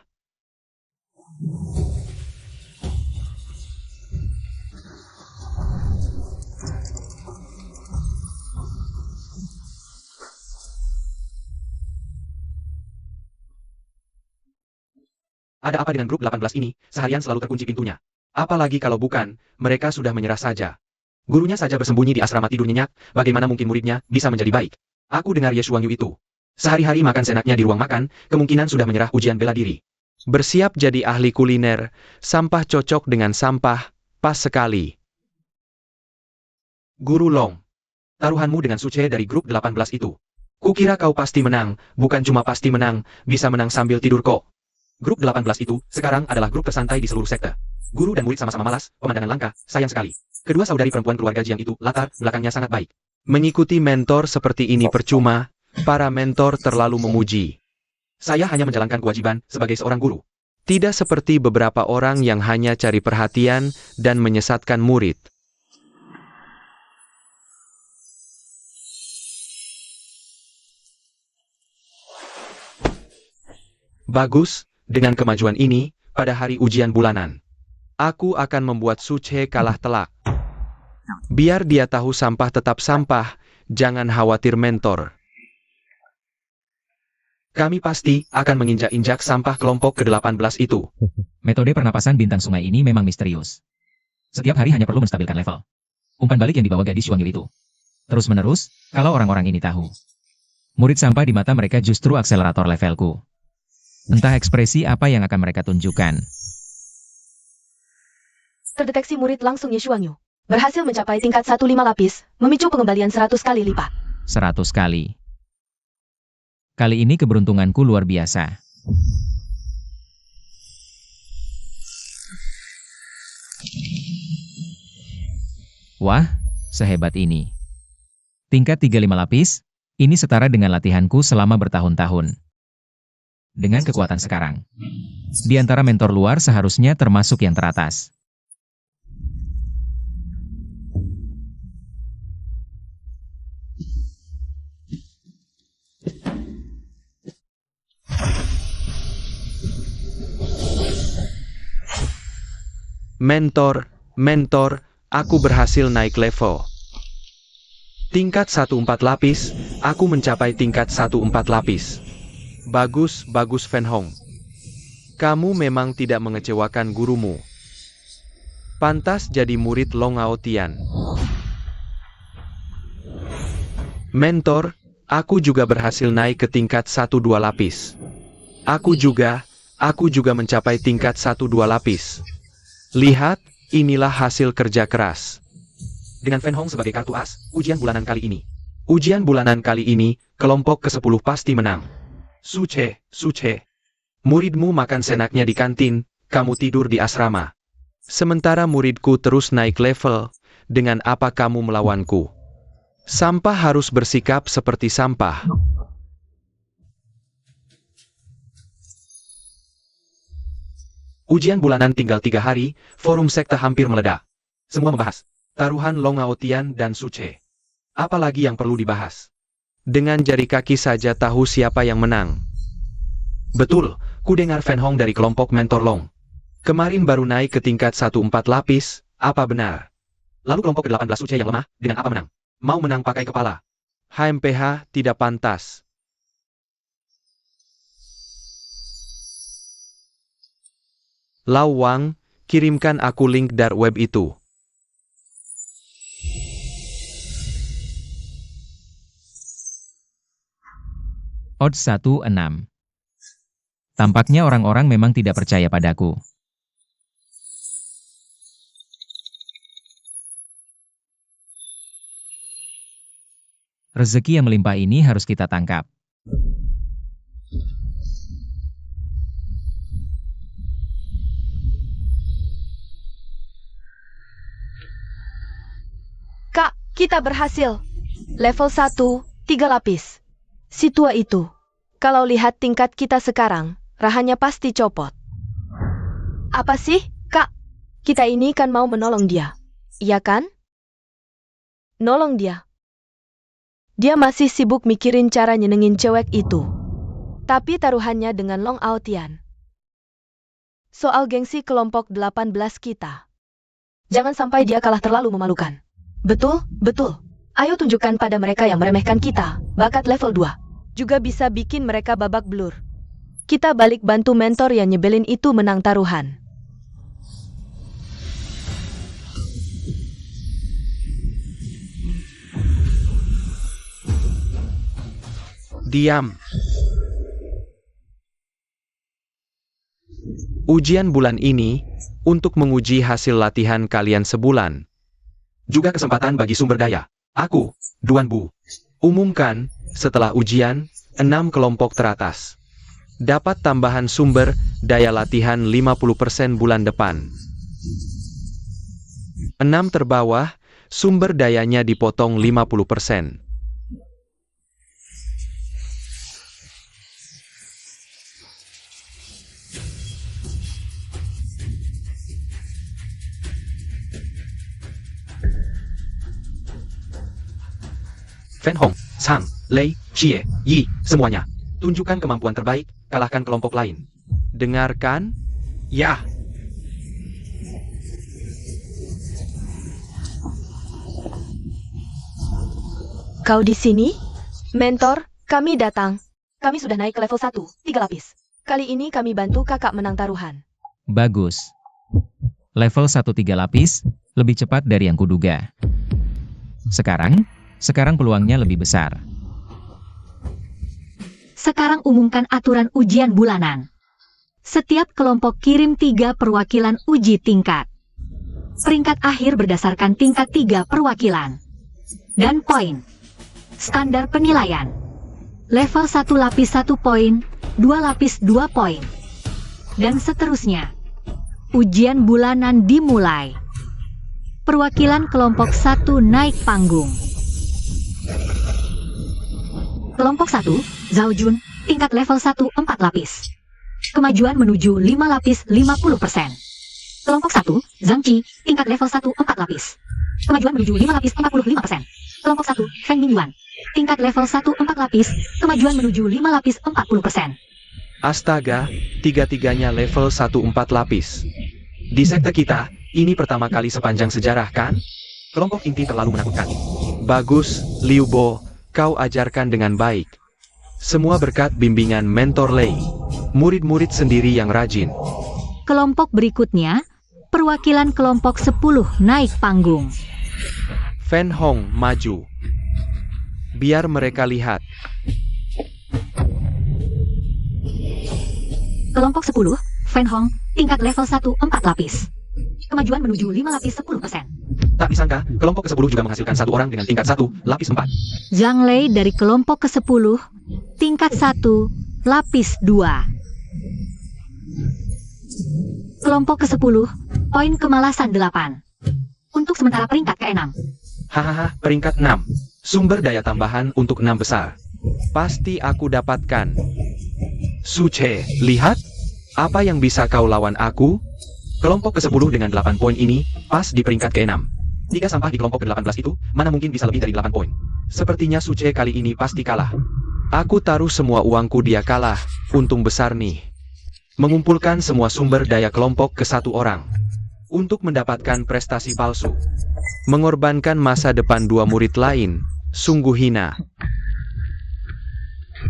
Ada apa dengan grup 18 ini? Seharian selalu terkunci pintunya. Apalagi kalau bukan, mereka sudah menyerah saja. Gurunya saja bersembunyi di asrama tidur nyenyak, bagaimana mungkin muridnya bisa menjadi baik? Aku dengar Xuang Yu itu. Sehari-hari makan senaknya di ruang makan, kemungkinan sudah menyerah ujian bela diri. Bersiap jadi ahli kuliner, sampah cocok dengan sampah, pas sekali. Guru Long, taruhanmu dengan Suche dari grup 18 itu. Kukira kau pasti menang, bukan cuma pasti menang, bisa menang sambil tidur kok. Grup 18 itu, sekarang adalah grup tersantai di seluruh sekte. Guru dan murid sama-sama malas, pemandangan langka, sayang sekali. Kedua saudari perempuan keluarga Jiang itu, latar belakangnya sangat baik. Mengikuti mentor seperti ini percuma, para mentor terlalu memuji. Saya hanya menjalankan kewajiban sebagai seorang guru. Tidak seperti beberapa orang yang hanya cari perhatian dan menyesatkan murid. Bagus, dengan kemajuan ini, pada hari ujian bulanan, aku akan membuat Suche kalah telak. Biar dia tahu sampah tetap sampah, jangan khawatir mentor. Kami pasti akan menginjak-injak sampah kelompok ke-18 itu. Metode pernapasan bintang sungai ini memang misterius. Setiap hari hanya perlu menstabilkan level. Umpan balik yang dibawa gadis Shuangyu itu. Terus-menerus, kalau orang-orang ini tahu. Murid sampah di mata mereka justru akselerator levelku. Entah ekspresi apa yang akan mereka tunjukkan. Terdeteksi murid langsung Ye Shuangyu. Berhasil mencapai tingkat 1 5 lapis, memicu pengembalian 100 kali lipat. 100 kali. Kali ini keberuntunganku luar biasa. Wah, sehebat ini. Tingkat 35 lapis, ini setara dengan latihanku selama bertahun-tahun. Dengan kekuatan sekarang, di antara mentor luar seharusnya termasuk yang teratas. Mentor, aku berhasil naik level. Tingkat 14 lapis, aku mencapai tingkat 14 lapis. Bagus Fan Hong. Kamu memang tidak mengecewakan gurumu. Pantas jadi murid Long Ao Tian. Mentor, aku juga berhasil naik ke tingkat 12 lapis. Aku juga mencapai tingkat 12 lapis. Lihat, inilah hasil kerja keras. Dengan Fan Hong sebagai kartu as, Ujian bulanan kali ini, kelompok ke-10 pasti menang. Suce. Muridmu makan senaknya di kantin, kamu tidur di asrama. Sementara muridku terus naik level, dengan apa kamu melawanku? Sampah harus bersikap seperti sampah. Ujian bulanan tinggal 3 hari, forum sekte hampir meledak. Semua membahas taruhan Long Ao Tian dan Suce. Apalagi yang perlu dibahas? Dengan jari kaki saja tahu siapa yang menang. Betul, ku dengar Fan Hong dari kelompok mentor Long. Kemarin baru naik ke tingkat 14 lapis, apa benar? Lalu kelompok ke-18 Suce yang lemah, dengan apa menang? Mau menang pakai kepala. HMPH tidak pantas. Lau Wang, kirimkan aku link dark web itu. Odds 1-6. Tampaknya orang-orang memang tidak percaya padaku. Rezeki yang melimpah ini harus kita tangkap. Kak, kita berhasil. Level 1, 3 lapis. Si tua itu. Kalau lihat tingkat kita sekarang, rahanya pasti copot. Apa sih, Kak? Kita ini kan mau menolong dia. Iya kan? Nolong dia. Dia masih sibuk mikirin cara nyenengin cewek itu. Tapi taruhannya dengan Long Ao Tian. Soal gengsi kelompok 18 kita. Jangan sampai dia kalah terlalu memalukan. Betul. Ayo tunjukkan pada mereka yang meremehkan kita, bakat level 2. Juga bisa bikin mereka babak belur. Kita balik bantu mentor yang nyebelin itu menang taruhan. Diam. Ujian bulan ini, untuk menguji hasil latihan kalian sebulan. Juga kesempatan bagi sumber daya. Aku, Duan Bu, umumkan, setelah ujian, 6 kelompok teratas dapat tambahan sumber daya latihan 50% bulan depan. 6 terbawah, sumber dayanya dipotong 50%. Fan Hong, Sang, Lei, Xie, Yi, semuanya. Tunjukkan kemampuan terbaik, kalahkan kelompok lain. Dengarkan? Ya. Kau di sini? Mentor, kami datang. Kami sudah naik ke level 1, 3 lapis. Kali ini kami bantu kakak menang taruhan. Bagus. Level 1 3 lapis, lebih cepat dari yang kuduga. Sekarang peluangnya lebih besar. Sekarang umumkan aturan ujian bulanan. Setiap kelompok kirim 3 perwakilan uji tingkat. Peringkat akhir berdasarkan tingkat 3 perwakilan. Dan poin. Standar penilaian. Level 1 lapis 1 poin, 2 lapis 2 poin. Dan seterusnya. Ujian bulanan dimulai. Perwakilan kelompok 1 naik panggung. Kelompok 1, Zhao Jun, tingkat level 1 4 lapis. Kemajuan menuju 5 lapis 50%. Kelompok 1, Zhang Qi, tingkat level 1 4 lapis. Kemajuan menuju 5 lapis 45%. Kelompok 1, Feng Mingyuan, tingkat level 1 4 lapis. Kemajuan menuju 5 lapis 40%. Astaga, tiga-tiganya level 1 4 lapis. Di sekte kita, ini pertama kali sepanjang sejarah kan? Kelompok inti terlalu menakutkan. Bagus, Liu Bo, kau ajarkan dengan baik. Semua berkat bimbingan Mentor Lei. Murid-murid sendiri yang rajin. Kelompok berikutnya, perwakilan kelompok 10 naik panggung. Fan Hong maju. Biar mereka lihat. Kelompok 10, Fan Hong, tingkat level 1 4 lapis. Kemajuan menuju 5 lapis 10%. Tak disangka, kelompok ke-10 juga menghasilkan 1 orang dengan tingkat 1, lapis 4. Zhang Lei dari kelompok ke-10, tingkat 1, lapis 2. Kelompok ke-10, poin kemalasan 8. Untuk sementara peringkat ke-6. Hahaha, peringkat 6. Sumber daya tambahan untuk 6 besar. Pasti aku dapatkan. Suce, lihat. Apa yang bisa kau lawan aku? Kelompok ke-10 dengan 8 poin ini, pas di peringkat ke-6. 3 sampah di kelompok ke-18 itu, mana mungkin bisa lebih dari 8 poin. Sepertinya Suce kali ini pasti kalah. Aku taruh semua uangku dia kalah, untung besar nih. Mengumpulkan semua sumber daya kelompok ke 1 orang. Untuk mendapatkan prestasi palsu. Mengorbankan masa depan 2 murid lain, sungguh hina.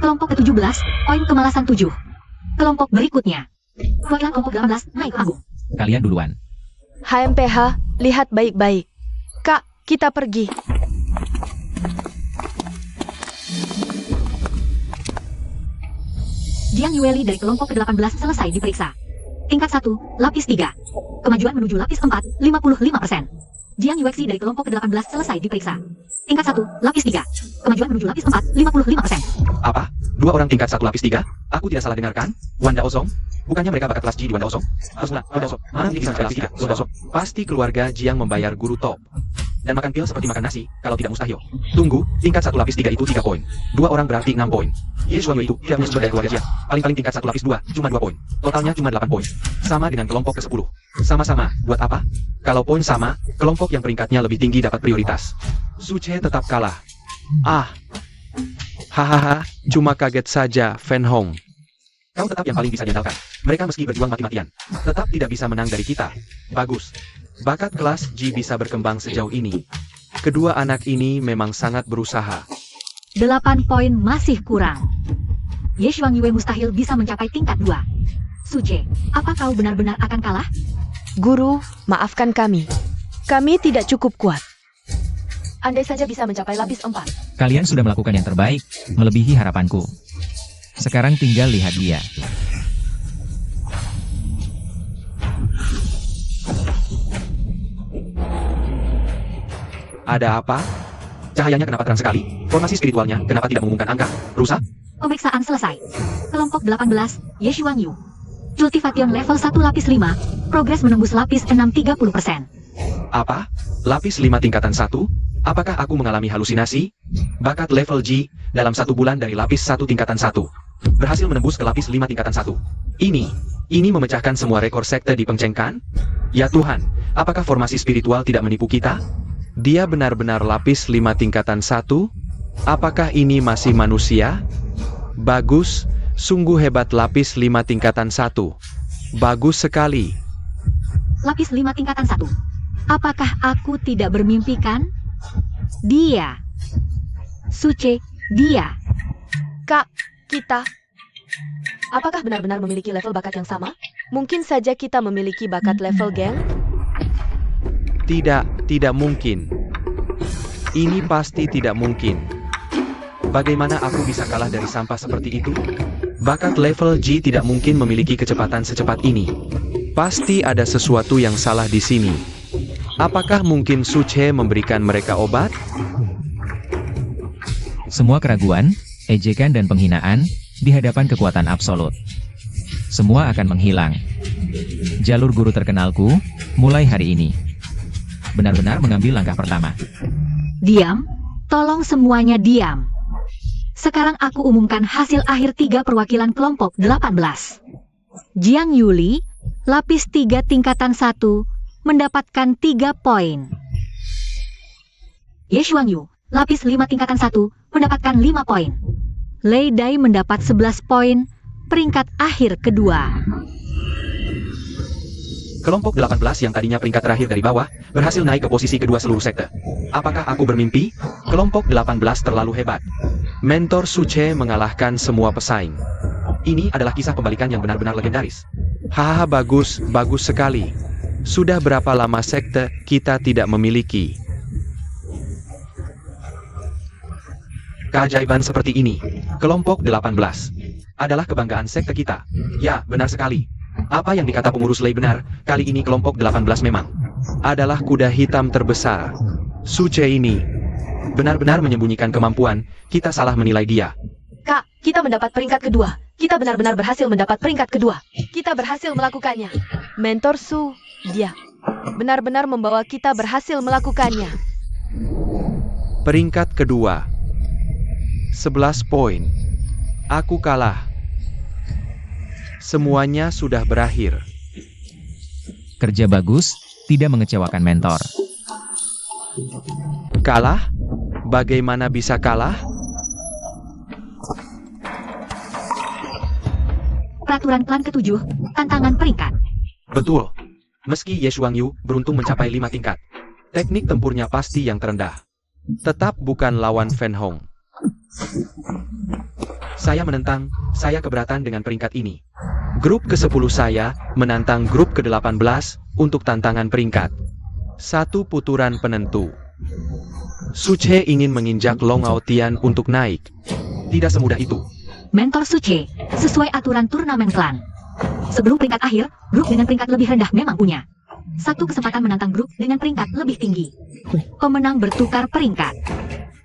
Kelompok ke-17, poin kemalasan 7. Kelompok berikutnya. Perwakilan kelompok 18 naik panggung. Kalian duluan. HMPH, lihat baik-baik. Kak, kita pergi. Jiang Yueli dari kelompok ke-18 selesai diperiksa. Tingkat 1, lapis 3. Kemajuan menuju lapis 4, 55%. Jiang Yuexi dari kelompok ke-18 selesai diperiksa. Tingkat 1, lapis 3. Kemajuan menuju lapis 4, 55%. Apa? 2 orang tingkat 1 lapis 3? Aku tidak salah dengarkan? Wanda Osong? Bukannya mereka bakat kelas G di Wanda Osong? Haruslah, Wanda Osong. Mana ini sampai lapis 3? Wanda Osong. Pasti keluarga Jiang membayar guru top. Dan makan pil seperti makan nasi, kalau tidak mustahil. Tunggu, tingkat 1 lapis 3 itu 3 poin. 2 orang berarti 6 poin. Yeshuan itu tidak punya sumber dari keluarga Jiang. Paling-paling tingkat 1 lapis 2, cuma 2 poin. Totalnya cuma 8 poin. Sama dengan kelompok ke-10. Sama-sama, buat apa? Kalau poin sama, kelompok yang peringkatnya lebih tinggi dapat prioritas. Suce tetap kalah. Ah. Hahaha, cuma kaget saja, Fan Hong. Kau tetap yang paling bisa diandalkan. Mereka meski berjuang mati-matian, tetap tidak bisa menang dari kita. Bagus. Bakat kelas G bisa berkembang sejauh ini. Kedua anak ini memang sangat berusaha. 8 poin masih kurang. Ye Shuangyue mustahil bisa mencapai tingkat 2. Suce, apa kau benar-benar akan kalah? Guru, maafkan kami. Kami tidak cukup kuat. Andai saja bisa mencapai lapis 4. Kalian sudah melakukan yang terbaik, melebihi harapanku. Sekarang tinggal lihat dia. Ada apa? Cahayanya kenapa terang sekali? Formasi spiritualnya kenapa tidak mengumumkan angka? Rusak? Pemeriksaan selesai. Kelompok 18, Ye Shuangyu. Cultivation level 1 lapis 5. Progres menembus lapis 6 30%. Apa? Lapis 5 tingkatan 1? Apakah aku mengalami halusinasi? Bakat level G dalam 1 bulan dari lapis 1 tingkatan 1. Berhasil menembus ke lapis 5 tingkatan 1. Ini memecahkan semua rekor sekte di Pengcengkan? Ya Tuhan, apakah formasi spiritual tidak menipu kita? Dia benar-benar lapis 5 tingkatan 1? Apakah ini masih manusia? Bagus, sungguh hebat lapis 5 tingkatan 1. Bagus sekali. Lapis 5 tingkatan 1. Apakah aku tidak bermimpi kan? Dia. Suce, dia. Kak, kita. Apakah benar-benar memiliki level bakat yang sama? Mungkin saja kita memiliki bakat level geng? Tidak mungkin. Ini pasti tidak mungkin. Bagaimana aku bisa kalah dari sampah seperti itu? Bakat level G tidak mungkin memiliki kecepatan secepat ini. Pasti ada sesuatu yang salah di sini. Apakah mungkin Suche memberikan mereka obat? Semua keraguan, ejekan dan penghinaan di hadapan kekuatan absolut. Semua akan menghilang. Jalur guru terkenalku mulai hari ini. Benar-benar mengambil langkah pertama. Diam, tolong semuanya diam. Sekarang aku umumkan hasil akhir 3 perwakilan kelompok 18. Jiang Yuli, lapis 3 tingkatan 1, mendapatkan 3 poin. Ye Xuangyu, lapis 5 tingkatan 1, mendapatkan 5 poin. Lei Dai mendapat 11 poin, peringkat akhir kedua. Kelompok 18 yang tadinya peringkat terakhir dari bawah, berhasil naik ke posisi kedua seluruh sekte. Apakah aku bermimpi? Kelompok 18 terlalu hebat. Mentor Suche mengalahkan semua pesaing. Ini adalah kisah pembalikan yang benar-benar legendaris. Hahaha, bagus, bagus sekali. Sudah berapa lama sekte kita tidak memiliki keajaiban seperti ini? Kelompok 18 adalah kebanggaan sekte kita. Ya, benar sekali. Apa yang dikata pengurus Lei benar, kali ini kelompok 18 memang adalah kuda hitam terbesar. Suche ini benar-benar menyembunyikan kemampuan, kita salah menilai dia. Kak, kita mendapat peringkat kedua. Kita benar-benar berhasil mendapat peringkat kedua. Kita berhasil melakukannya. Mentor Su, dia benar-benar membawa kita berhasil melakukannya. Peringkat kedua, 11 poin. Aku kalah. Semuanya sudah berakhir. Kerja bagus, tidak mengecewakan mentor. Kalah? Bagaimana bisa kalah? Peraturan klan ke-7, tantangan peringkat. Betul. Meski Ye Xuangyu beruntung mencapai 5 tingkat, teknik tempurnya pasti yang terendah. Tetap bukan lawan Fan Hong. Saya menentang, saya keberatan dengan peringkat ini. Grup ke-10 saya menantang grup ke-18 untuk tantangan peringkat. 1 putaran penentu. Suche ingin menginjak Long Aotian untuk naik. Tidak semudah itu. Mentor Suche, sesuai aturan turnamen klan. Sebelum peringkat akhir, grup dengan peringkat lebih rendah memang punya 1 kesempatan menantang grup dengan peringkat lebih tinggi. Pemenang bertukar peringkat.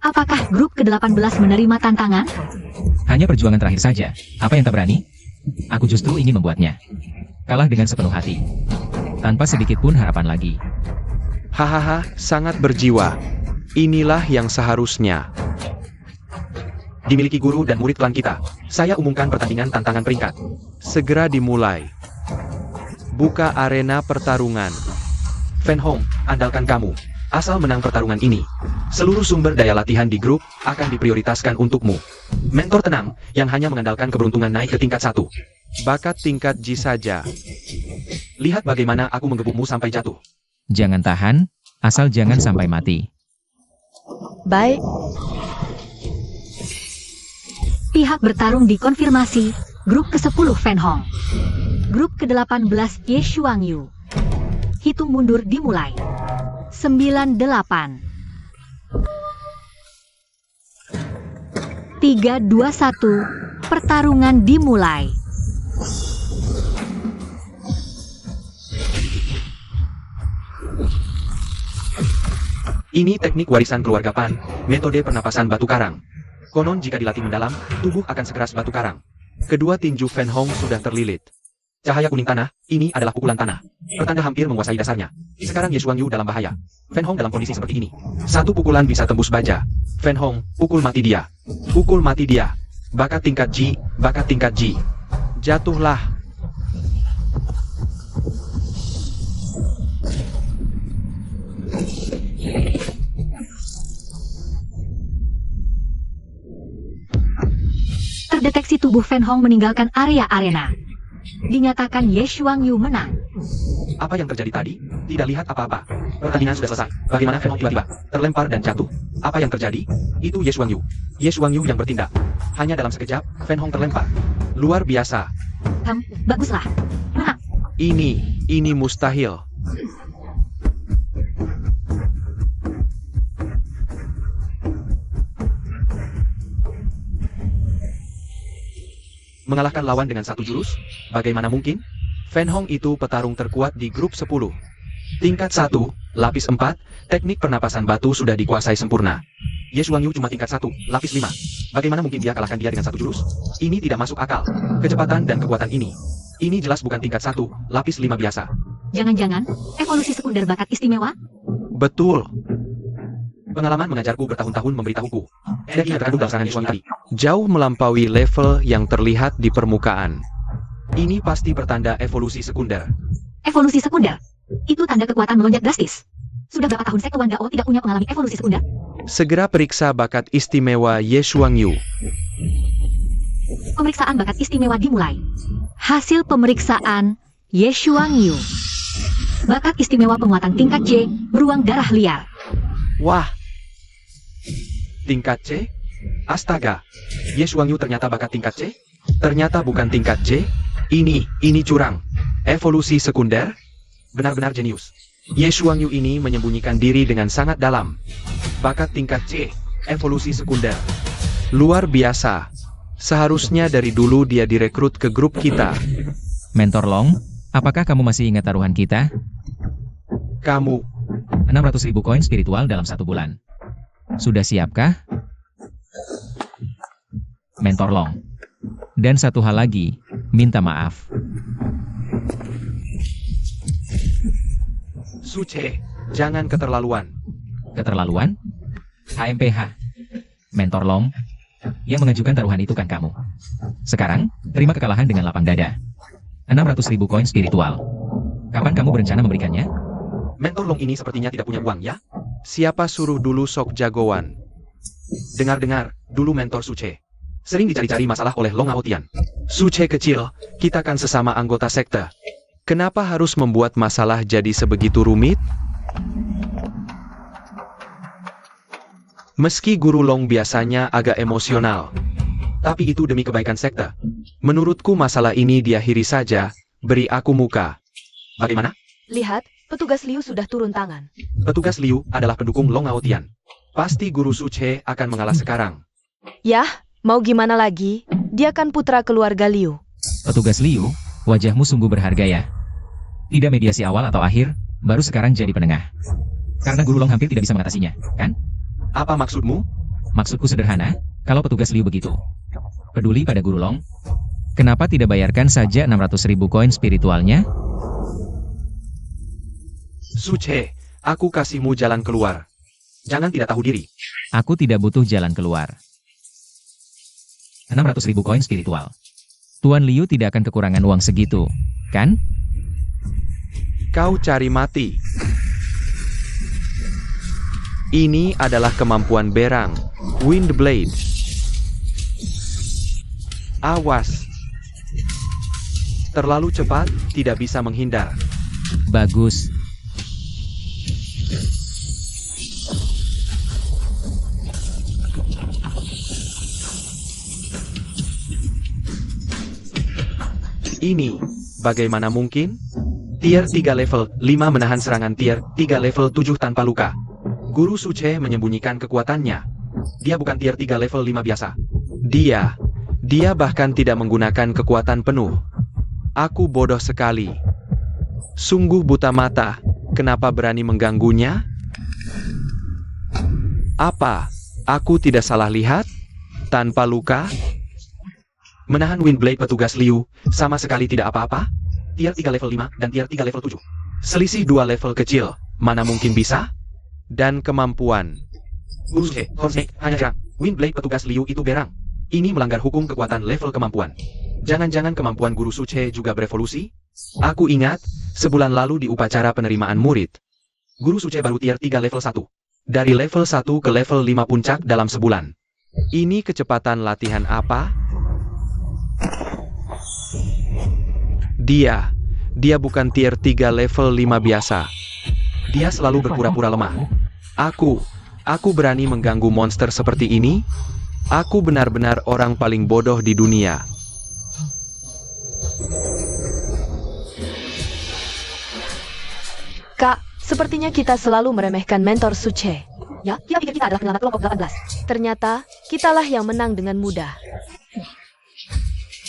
Apakah grup ke-18 menerima tantangan? Hanya perjuangan terakhir saja. Apa yang tak berani? Aku justru ingin membuatnya kalah dengan sepenuh hati. Tanpa sedikit pun harapan lagi. Hahaha, sangat berjiwa. Inilah yang seharusnya dimiliki guru dan murid klan kita. Saya umumkan pertandingan tantangan peringkat. Segera dimulai. Buka arena pertarungan. Fan Hong, andalkan kamu. Asal menang pertarungan ini, seluruh sumber daya latihan di grup akan diprioritaskan untukmu. Mentor tenang, yang hanya mengandalkan keberuntungan naik ke tingkat 1. Bakat tingkat G saja. Lihat bagaimana aku menggebukmu sampai jatuh. Jangan tahan, asal jangan sampai mati. Baik. Pihak bertarung dikonfirmasi, grup ke-10 Fan Hong. Grup ke-18 Ye Xuangyu. Hitung mundur dimulai. 98 3, 2, 1, pertarungan dimulai. Ini teknik warisan keluarga Pan, metode pernapasan batu karang. Konon jika dilatih mendalam, tubuh akan sekeras batu karang. Kedua tinju Fan Hong sudah terlilit. Cahaya kuning tanah, ini adalah pukulan tanah. Pertanda hampir menguasai dasarnya. Sekarang Ye Xuangyu dalam bahaya. Fan Hong dalam kondisi seperti ini. 1 pukulan bisa tembus baja. Fan Hong, pukul mati dia. Pukul mati dia. Bakat tingkat G, bakat tingkat G. Jatuhlah. Terdeteksi tubuh Fan Hong meninggalkan area arena. Dinyatakan Ye Xuangyu menang. Apa yang terjadi tadi? Tidak lihat apa-apa. Pertandingan sudah selesai. Bagaimana Fan Hong tiba-tiba terlempar dan jatuh? Apa yang terjadi? Itu Ye Xuangyu. Ye Xuangyu yang bertindak. Hanya dalam sekejap, Fan Hong terlempar. Luar biasa. Baguslah. Nah, Ini mustahil. Mengalahkan lawan dengan satu jurus? Bagaimana mungkin? Fan Hong itu petarung terkuat di grup 10. Tingkat 1, lapis 4, teknik pernapasan batu sudah dikuasai sempurna. Ye Shuangyu cuma tingkat 1, lapis 5. Bagaimana mungkin dia kalahkan dia dengan satu jurus? Ini tidak masuk akal. Kecepatan dan kekuatan ini jelas bukan tingkat 1, lapis 5 biasa. Jangan-jangan, evolusi sekunder bakat istimewa? Betul. Pengalaman mengajarku bertahun-tahun memberitahuku. Energi yang terkandung dalam serangan Ye Shuangyu tadi jauh melampaui level yang terlihat di permukaan. Ini pasti pertanda evolusi sekunder. Evolusi sekunder? Itu tanda kekuatan melonjak drastis. Sudah berapa tahun sekte Wanda O tidak punya mengalami evolusi sekunder? Segera periksa bakat istimewa Ye Shuangyu. Pemeriksaan bakat istimewa dimulai. Hasil pemeriksaan Ye Shuangyu. Bakat istimewa penguatan tingkat C, beruang darah liar. Wah. Tingkat C? Astaga. Ye Shuangyu ternyata bakat tingkat C? Ternyata bukan tingkat C. Ini curang. Evolusi sekunder? Benar-benar jenius. Ye Shuangyu ini menyembunyikan diri dengan sangat dalam. Bakat tingkat C, evolusi sekunder. Luar biasa. Seharusnya dari dulu dia direkrut ke grup kita. Mentor Long, apakah kamu masih ingat taruhan kita? Kamu, 600.000 koin spiritual dalam 1 bulan. Sudah siapkah? Mentor Long. Dan satu hal lagi, minta maaf. Suce, jangan keterlaluan. Keterlaluan? HMPH. Mentor Long. Yang mengajukan taruhan itu kan kamu. Sekarang, terima kekalahan dengan lapang dada. 600.000 koin spiritual. Kapan kamu berencana memberikannya? Mentor Long ini sepertinya tidak punya uang ya? Siapa suruh dulu sok jagoan? Dengar-dengar, dulu mentor Suce sering dicari-cari masalah oleh Long Aotian. Suce kecil, kita kan sesama anggota sekte. Kenapa harus membuat masalah jadi sebegitu rumit? Meski Guru Long biasanya agak emosional, tapi itu demi kebaikan sekte. Menurutku masalah ini diakhiri saja, beri aku muka. Bagaimana? Lihat, petugas Liu sudah turun tangan. Petugas Liu adalah pendukung Long Aotian. Pasti Guru Suce akan mengalah sekarang. Yah, mau gimana lagi? Dia kan putra keluarga Liu. Petugas Liu, wajahmu sungguh berharga ya. Tidak mediasi awal atau akhir, baru sekarang jadi penengah. Karena Guru Long hampir tidak bisa mengatasinya, kan? Apa maksudmu? Maksudku sederhana, kalau petugas Liu begitu peduli pada Guru Long, kenapa tidak bayarkan saja 600.000 koin spiritualnya? Suce, aku kasihmu jalan keluar. Jangan tidak tahu diri. Aku tidak butuh jalan keluar. 600.000 koin spiritual. Tuan Liu tidak akan kekurangan uang segitu, kan? Kau cari mati. Ini adalah kemampuan Berang, Wind Blade. Awas. Terlalu cepat, tidak bisa menghindar. Bagus. Ini, bagaimana mungkin? Tier 3 level 5 menahan serangan tier 3 level 7 tanpa luka. Guru Suce menyembunyikan kekuatannya. Dia bukan tier 3 level 5 biasa. Dia bahkan tidak menggunakan kekuatan penuh. Aku bodoh sekali. Sungguh buta mata, kenapa berani mengganggunya? Apa? Aku tidak salah lihat? Tanpa luka? Menahan Windblade petugas Liu, sama sekali tidak apa-apa? Tier 3 level 5 dan tier 3 level 7. Selisih 2 level kecil, mana mungkin bisa? Dan kemampuan. Guru Suce, Hornsnake, hanya jarang. Windblade petugas Liu itu berang. Ini melanggar hukum kekuatan level kemampuan. Jangan-jangan kemampuan Guru Suce juga berevolusi? Aku ingat, sebulan lalu di upacara penerimaan murid. Guru Suce baru tier 3 level 1. Dari level 1 ke level 5 puncak dalam sebulan. Ini kecepatan latihan apa? Dia bukan tier 3 level 5 biasa. Dia selalu berpura-pura lemah. Aku berani mengganggu monster seperti ini? Aku benar-benar orang paling bodoh di dunia. Kak, sepertinya kita selalu meremehkan mentor Suce. Ya, kita pikir kita adalah penyelamat kelompok 18. Ternyata, kitalah yang menang dengan mudah.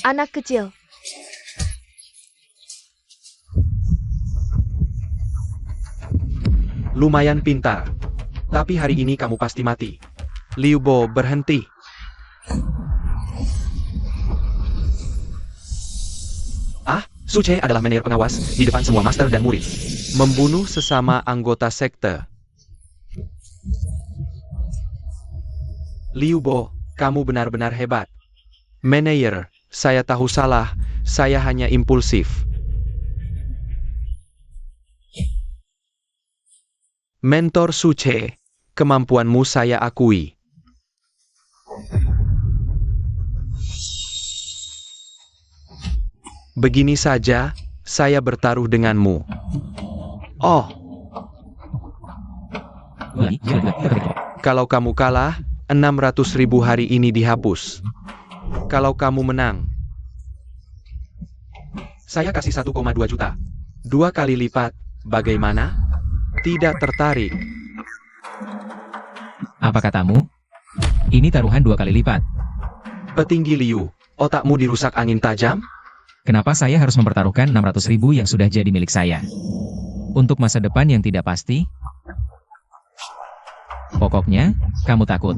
Anak kecil. Lumayan pintar. Tapi hari ini kamu pasti mati. Liu Bo, berhenti. Suce adalah manajer pengawas di depan semua master dan murid. Membunuh sesama anggota sekte. Liu Bo, kamu benar-benar hebat. Manajer, saya tahu salah, saya hanya impulsif. Mentor Suce, kemampuanmu saya akui. Begini saja, saya bertaruh denganmu. Oh, kalau kamu kalah, 600.000 hari ini dihapus. Kalau kamu menang, saya kasih 1,2 juta. 2 kali lipat, bagaimana? Tidak tertarik. Apa katamu? Ini taruhan 2 kali lipat. Petinggi Liu, otakmu dirusak angin tajam? Kenapa saya harus mempertaruhkan 600.000 yang sudah jadi milik saya? Untuk masa depan yang tidak pasti? Pokoknya, kamu takut.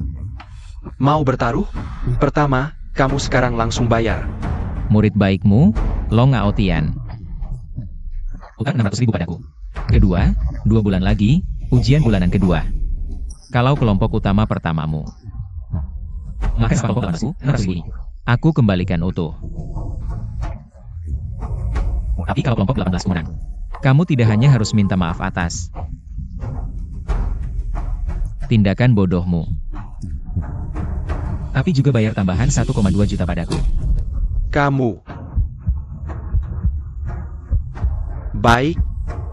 Mau bertaruh? Pertama, kamu sekarang langsung bayar. Murid baikmu, Long Aotian. Utang 600.000 padaku. Kedua, 2 bulan lagi, ujian bulanan kedua. Kalau kelompok utama pertamamu. Maka kelompok 600.000 ini. Aku kembalikan utuh. Tapi kalau kelompok 18 menang, kamu tidak hanya harus minta maaf atas tindakan bodohmu, tapi juga bayar tambahan 1,2 juta padaku. Kamu. Baik,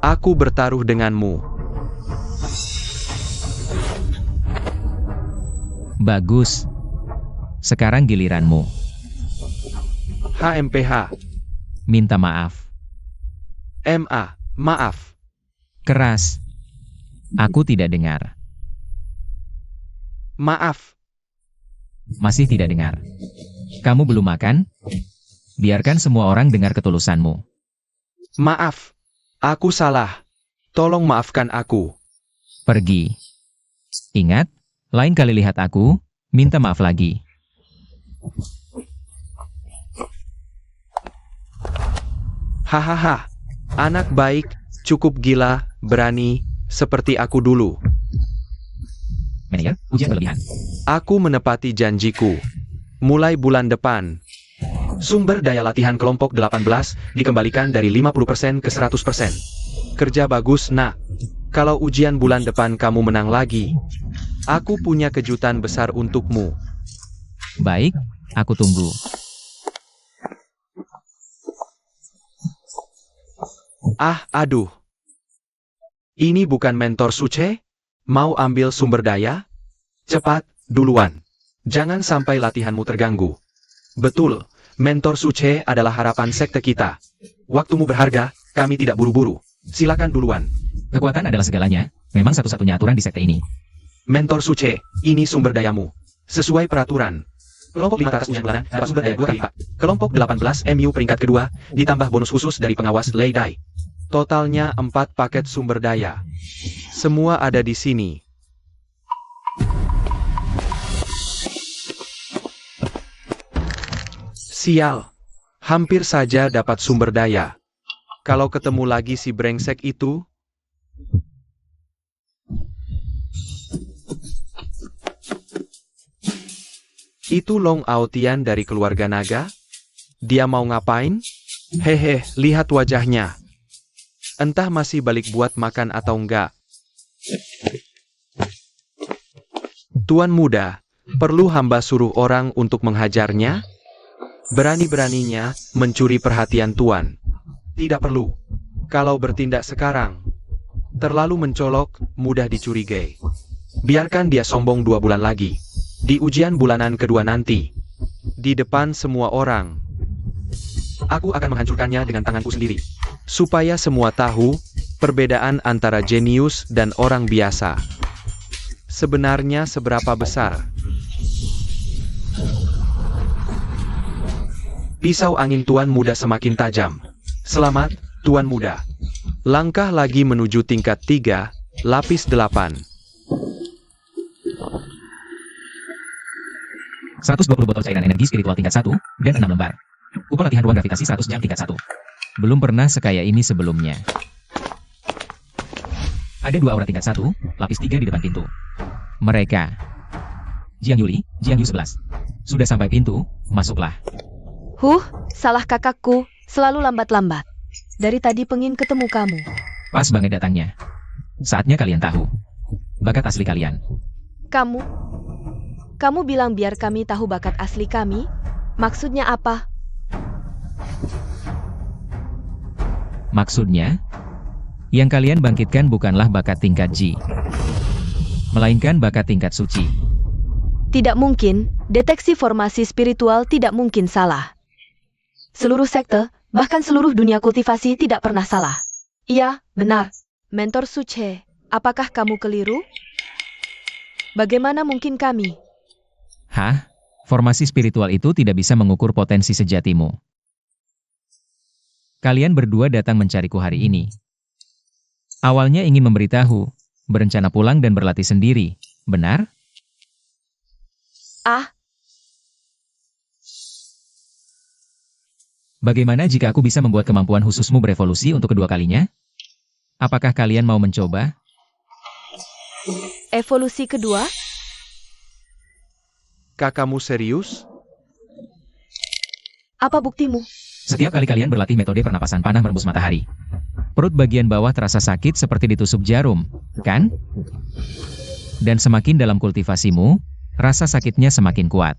aku bertaruh denganmu. Bagus. Sekarang giliranmu. HMPH. Minta maaf. MA, maaf. Keras. Aku tidak dengar. Maaf. Masih tidak dengar. Kamu belum makan? Biarkan semua orang dengar ketulusanmu. Maaf. Aku salah. Tolong maafkan aku. Pergi. Ingat, lain kali lihat aku, minta maaf lagi. Hahaha. Anak baik, cukup gila, berani, seperti aku dulu. Manajer, ujian berlebihan. Aku menepati janjiku. Mulai bulan depan. Sumber daya latihan kelompok 18 dikembalikan dari 50% ke 100%. Kerja bagus, nak. Kalau ujian bulan depan kamu menang lagi, aku punya kejutan besar untukmu. Baik, aku tunggu. Aduh. Ini bukan mentor Suce? Mau ambil sumber daya? Cepat, duluan. Jangan sampai latihanmu terganggu. Betul, mentor Suce adalah harapan sekte kita. Waktumu berharga, kami tidak buru-buru. Silakan duluan. Kekuatan adalah segalanya. Memang satu-satunya aturan di sekte ini. Mentor Suce, ini sumber dayamu. Sesuai peraturan. Kelompok 5 atas ujian bulanan dapat sumber daya 2 kali lipat. Kelompok 18 MU peringkat kedua, ditambah bonus khusus dari pengawas Lei Dai. Totalnya 4 paket sumber daya. Semua ada di sini. Sial. Hampir saja dapat sumber daya. Kalau ketemu lagi si brengsek itu. Itu Long Aotian dari keluarga naga? Dia mau ngapain? Hehe, lihat wajahnya. Entah masih balik buat makan atau enggak. Tuan muda, perlu hamba suruh orang untuk menghajarnya? Berani-beraninya mencuri perhatian tuan. Tidak perlu. Kalau bertindak sekarang, terlalu mencolok, mudah dicurigai. Biarkan dia sombong 2 bulan lagi. Di ujian bulanan kedua nanti. Di depan semua orang. Aku akan menghancurkannya dengan tanganku sendiri. Supaya semua tahu, perbedaan antara jenius dan orang biasa. Sebenarnya seberapa besar. Pisau angin Tuan Muda semakin tajam. Selamat, Tuan Muda. Langkah lagi menuju tingkat 3, lapis 8. 120 botol cairan energi spiritual tingkat 1, dan 6 lembar. Kupol latihan ruang gravitasi 100 jam tingkat 1. Belum pernah sekaya ini sebelumnya. Ada 2 aura tingkat 1, lapis 3 di depan pintu. Mereka. Jiang Yuli, Jiang Yu 11. Sudah sampai pintu, masuklah. Salah kakakku, selalu lambat-lambat. Dari tadi pengin ketemu kamu. Pas banget datangnya. Saatnya kalian tahu bakat asli kalian. Kamu bilang biar kami tahu bakat asli kami? Maksudnya apa? Maksudnya, yang kalian bangkitkan bukanlah bakat tingkat Ji, melainkan bakat tingkat suci. Tidak mungkin, deteksi formasi spiritual tidak mungkin salah. Seluruh sekte, bahkan seluruh dunia kultivasi tidak pernah salah. Iya, benar. Mentor Suce, apakah kamu keliru? Bagaimana mungkin kami? Hah? Formasi spiritual itu tidak bisa mengukur potensi sejatimu. Kalian berdua datang mencariku hari ini. Awalnya ingin memberitahu, berencana pulang dan berlatih sendiri, benar? Bagaimana jika aku bisa membuat kemampuan khususmu berevolusi untuk kedua kalinya? Apakah kalian mau mencoba? Evolusi kedua? Kakakmu serius? Apa buktimu? Setiap kali kalian berlatih metode pernapasan panah merembus matahari, perut bagian bawah terasa sakit seperti ditusuk jarum, kan? Dan semakin dalam kultivasimu, rasa sakitnya semakin kuat.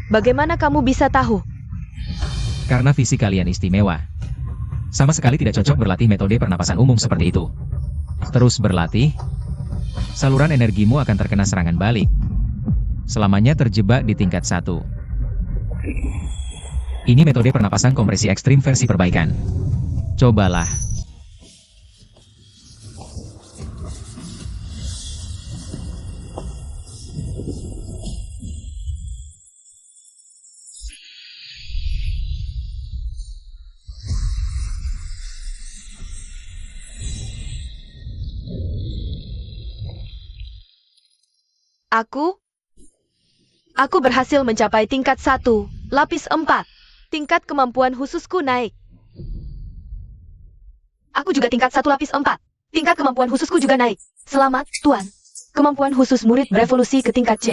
Bagaimana kamu bisa tahu? Karena fisik kalian istimewa. Sama sekali tidak cocok berlatih metode pernapasan umum seperti itu. Terus berlatih, saluran energimu akan terkena serangan balik. Selamanya terjebak di tingkat 1. Ini metode pernapasan kompresi ekstrim versi perbaikan. Cobalah. Aku berhasil mencapai tingkat 1, lapis 4. Tingkat kemampuan khususku naik. Aku juga tingkat 1 lapis 4. Tingkat kemampuan khususku juga naik. Selamat, Tuan. Kemampuan khusus murid berevolusi ke tingkat C.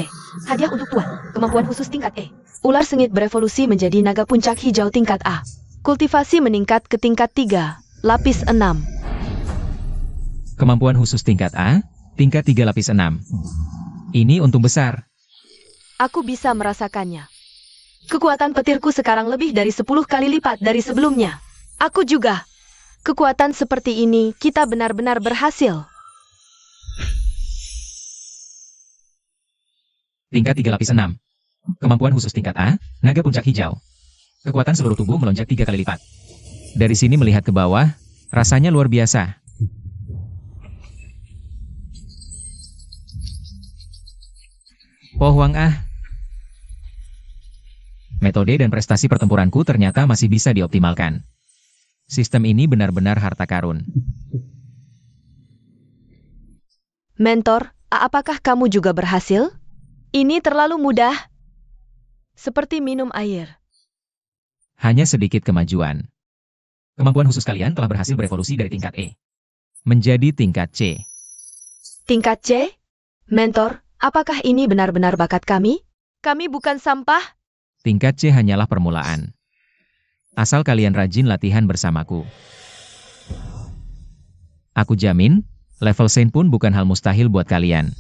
Hadiah untuk Tuan. Kemampuan khusus tingkat E. Ular sengit berevolusi menjadi naga puncak hijau tingkat A. Kultivasi meningkat ke tingkat 3, lapis 6. Kemampuan khusus tingkat A, tingkat 3 lapis 6. Ini untung besar. Aku bisa merasakannya. Kekuatan petirku sekarang lebih dari 10 kali lipat dari sebelumnya. Aku juga. Kekuatan seperti ini, kita benar-benar berhasil. Tingkat 3 lapis 6. Kemampuan khusus tingkat A, naga puncak hijau. Kekuatan seluruh tubuh melonjak 3 kali lipat. Dari sini melihat ke bawah, rasanya luar biasa. Pohwang Metode dan prestasi pertempuranku ternyata masih bisa dioptimalkan. Sistem ini benar-benar harta karun. Mentor, apakah kamu juga berhasil? Ini terlalu mudah. Seperti minum air. Hanya sedikit kemajuan. Kemampuan khusus kalian telah berhasil berevolusi dari tingkat E menjadi tingkat C. Tingkat C? Mentor, apakah ini benar-benar bakat kami? Kami bukan sampah? Tingkat C hanyalah permulaan. Asal kalian rajin latihan bersamaku. Aku jamin, level Saint pun bukan hal mustahil buat kalian.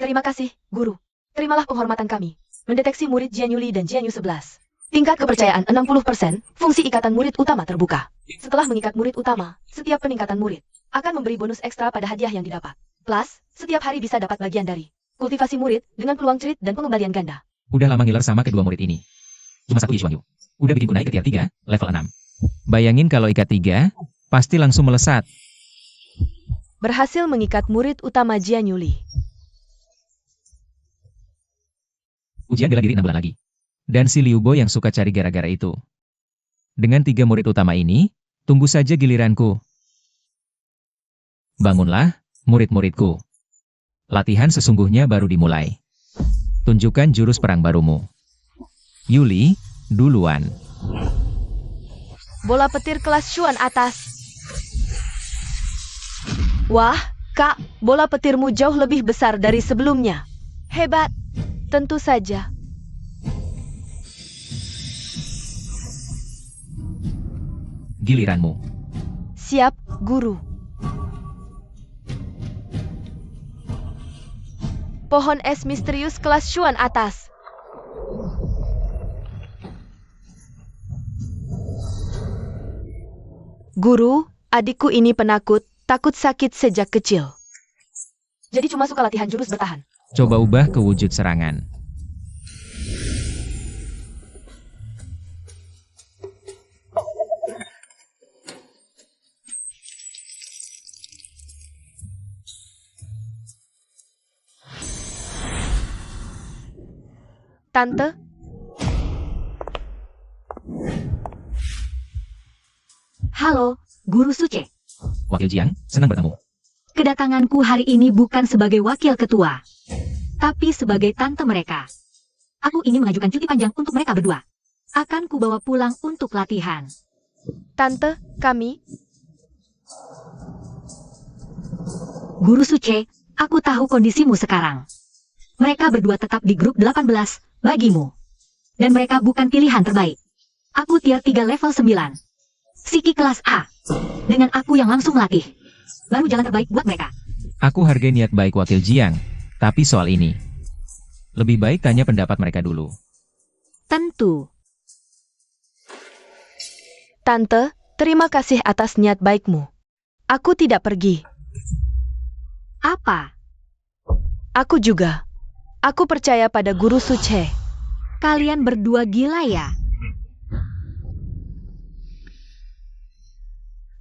Terima kasih, Guru. Terimalah penghormatan kami. Mendeteksi murid Jian Yuli dan Jian Yu 11. Tingkat kepercayaan 60%, fungsi ikatan murid utama terbuka. Setelah mengikat murid utama, setiap peningkatan murid akan memberi bonus ekstra pada hadiah yang didapat. Plus, setiap hari bisa dapat bagian dari kultivasi murid dengan peluang cerit dan pengembalian ganda. Udah lama ngiler sama kedua murid ini. Cuma satu Yishuan Yu. Udah bikin ku naik ke tier 3, level 6. Bayangin kalau ikat 3, pasti langsung melesat. Berhasil mengikat murid utama Jian Yuli. Ujian bela diri 6 bulan lagi. Dan si Liu Bo yang suka cari gara-gara itu. Dengan 3 murid utama ini, tunggu saja giliranku. Bangunlah, murid-muridku. Latihan sesungguhnya baru dimulai. Tunjukkan jurus perang barumu. Yuli, duluan. Bola petir kelas Xuan atas. Wah, Kak, bola petirmu jauh lebih besar dari sebelumnya. Hebat. Tentu saja. Giliranmu. Siap, guru. Pohon es misterius kelas Xuan atas. Guru, adikku ini penakut, takut sakit sejak kecil. Jadi cuma suka latihan jurus bertahan. Coba ubah ke wujud serangan. Tante, Halo, Guru Suce. Wakil Jiang, senang bertemu. Kedatanganku hari ini bukan sebagai wakil ketua, tapi sebagai tante mereka. Aku ini mengajukan cuti panjang untuk mereka berdua. Akan kubawa pulang untuk latihan. Tante, kami. Guru Suce, aku tahu kondisimu sekarang. Mereka berdua tetap di grup 18 bagimu. Dan mereka bukan pilihan terbaik. Aku tier 3 level 9. Siki kelas A. Dengan aku yang langsung latih. Baru jalan terbaik buat mereka. Aku hargai niat baik Wakil Jiang, tapi soal ini, lebih baik tanya pendapat mereka dulu. Tentu. Tante, terima kasih atas niat baikmu. Aku tidak pergi. Apa? Aku juga. Aku percaya pada Guru Suce. Kalian berdua gila ya?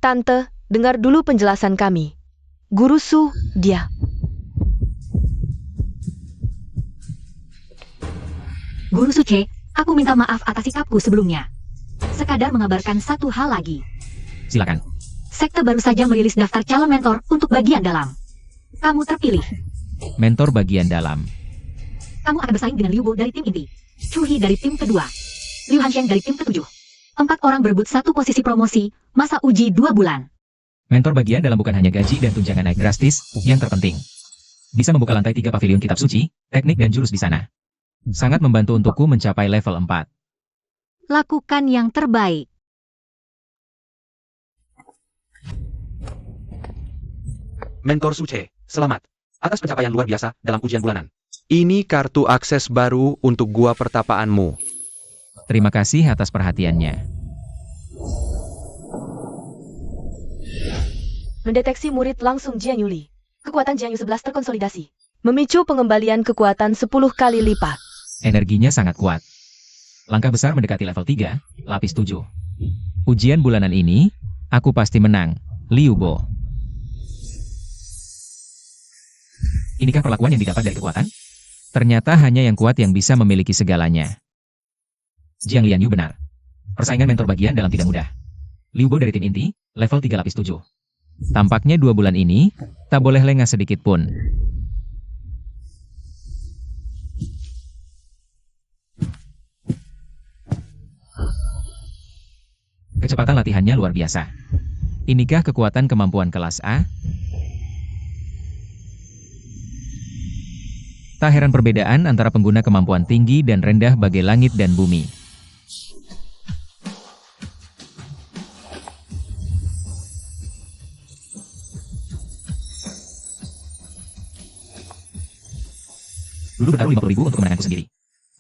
Tante, dengar dulu penjelasan kami. Guru Su, dia. Guru Suce, aku minta maaf atas sikapku sebelumnya. Sekadar mengabarkan satu hal lagi. Silakan. Sekte baru saja merilis daftar calon mentor untuk bagian dalam. Kamu terpilih. Mentor bagian dalam. Kamu akan bersaing dengan Liu Bo dari tim inti, Chu He dari tim kedua, Liu Hansheng dari tim ketujuh. 4 orang berebut satu posisi promosi, masa uji 2 bulan. Mentor bagian dalam bukan hanya gaji dan tunjangan naik drastis, yang terpenting. Bisa membuka lantai 3 pavilion kitab suci, teknik dan jurus di sana. Sangat membantu untukku mencapai level 4. Lakukan yang terbaik. Mentor Suce, selamat. Atas pencapaian luar biasa dalam ujian bulanan. Ini kartu akses baru untuk gua pertapaanmu. Terima kasih atas perhatiannya. Mendeteksi murid langsung Jian Yuli. Kekuatan Jian Yu 11 terkonsolidasi. Memicu pengembalian kekuatan 10 kali lipat. Energinya sangat kuat. Langkah besar mendekati level 3, lapis 7. Ujian bulanan ini, aku pasti menang. Liu Bo. Inikah perlakuan yang didapat dari kekuatan? Ternyata hanya yang kuat yang bisa memiliki segalanya. Jiang Lianyu benar. Persaingan mentor bagian dalam tidak mudah. Liu Bo dari tim inti, level 3 lapis 7. Tampaknya 2 bulan ini, tak boleh lengah sedikit pun. Kecepatan latihannya luar biasa. Inikah kekuatan kemampuan kelas A? Tak heran perbedaan antara pengguna kemampuan tinggi dan rendah bagai langit dan bumi. Dulu bertaruh 50.000 untuk kemenanganku sendiri.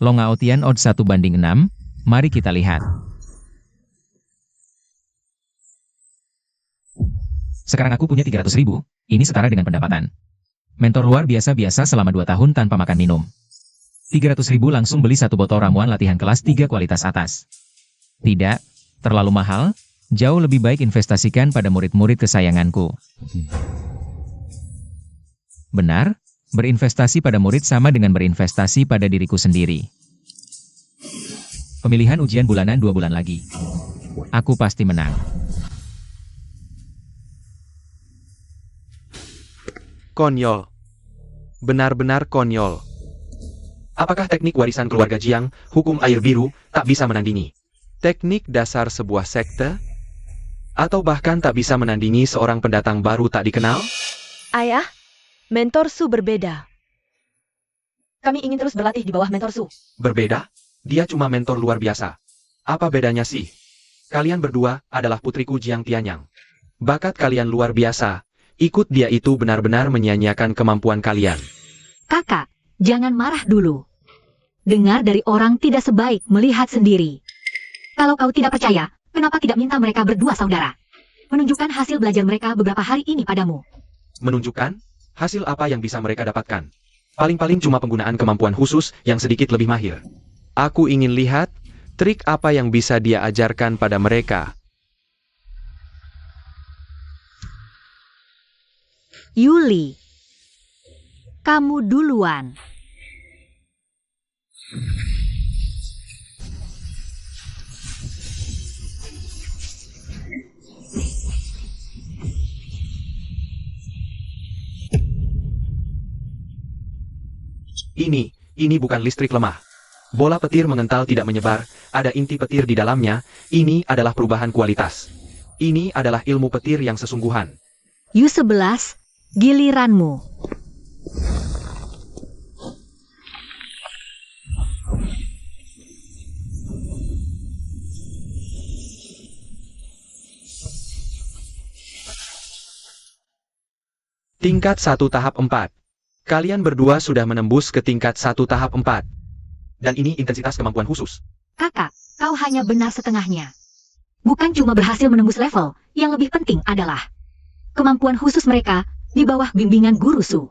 Long Aotian odds 1/6, mari kita lihat. Sekarang aku punya 300.000, ini setara dengan pendapatan mentor luar biasa selama 2 tahun tanpa makan minum. 300.000 langsung beli 1 botol ramuan latihan kelas 3 kualitas atas. Tidak, Terlalu mahal, jauh lebih baik investasikan pada murid-murid kesayanganku. Benar, berinvestasi pada murid sama dengan berinvestasi pada diriku sendiri. Pemilihan ujian bulanan 2 bulan lagi. Aku pasti menang. Konyol. Benar-benar konyol. Apakah teknik warisan keluarga Jiang, hukum air biru, tak bisa menandingi? Teknik dasar sebuah sekte? Atau bahkan tak bisa menandingi seorang pendatang baru tak dikenal? Ayah, mentor Su berbeda. Kami ingin terus berlatih di bawah mentor Su. Berbeda? Dia cuma mentor luar biasa. Apa bedanya sih? Kalian berdua adalah putriku Jiang Tianyang. Bakat kalian luar biasa. Ikut dia itu benar-benar menyia-nyiakan kemampuan kalian. Kakak, jangan marah dulu. Dengar dari orang tidak sebaik melihat sendiri. Kalau kau tidak percaya, kenapa tidak minta mereka berdua saudara? Menunjukkan hasil belajar mereka beberapa hari ini padamu. Menunjukkan? Hasil apa yang bisa mereka dapatkan? Paling-paling cuma penggunaan kemampuan khusus yang sedikit lebih mahir. Aku ingin lihat trik apa yang bisa dia ajarkan pada mereka. Yuli, kamu duluan. Ini bukan listrik lemah. Bola petir mengental tidak menyebar, ada inti petir di dalamnya, ini adalah perubahan kualitas. Ini adalah ilmu petir yang sesungguhan. U11, giliranmu. Tingkat 1 tahap 4. Kalian berdua sudah menembus ke tingkat 1 tahap 4. Dan ini intensitas kemampuan khusus. Kakak, kau hanya benar setengahnya. Bukan cuma berhasil menembus level, yang lebih penting adalah kemampuan khusus mereka di bawah bimbingan Guru Su.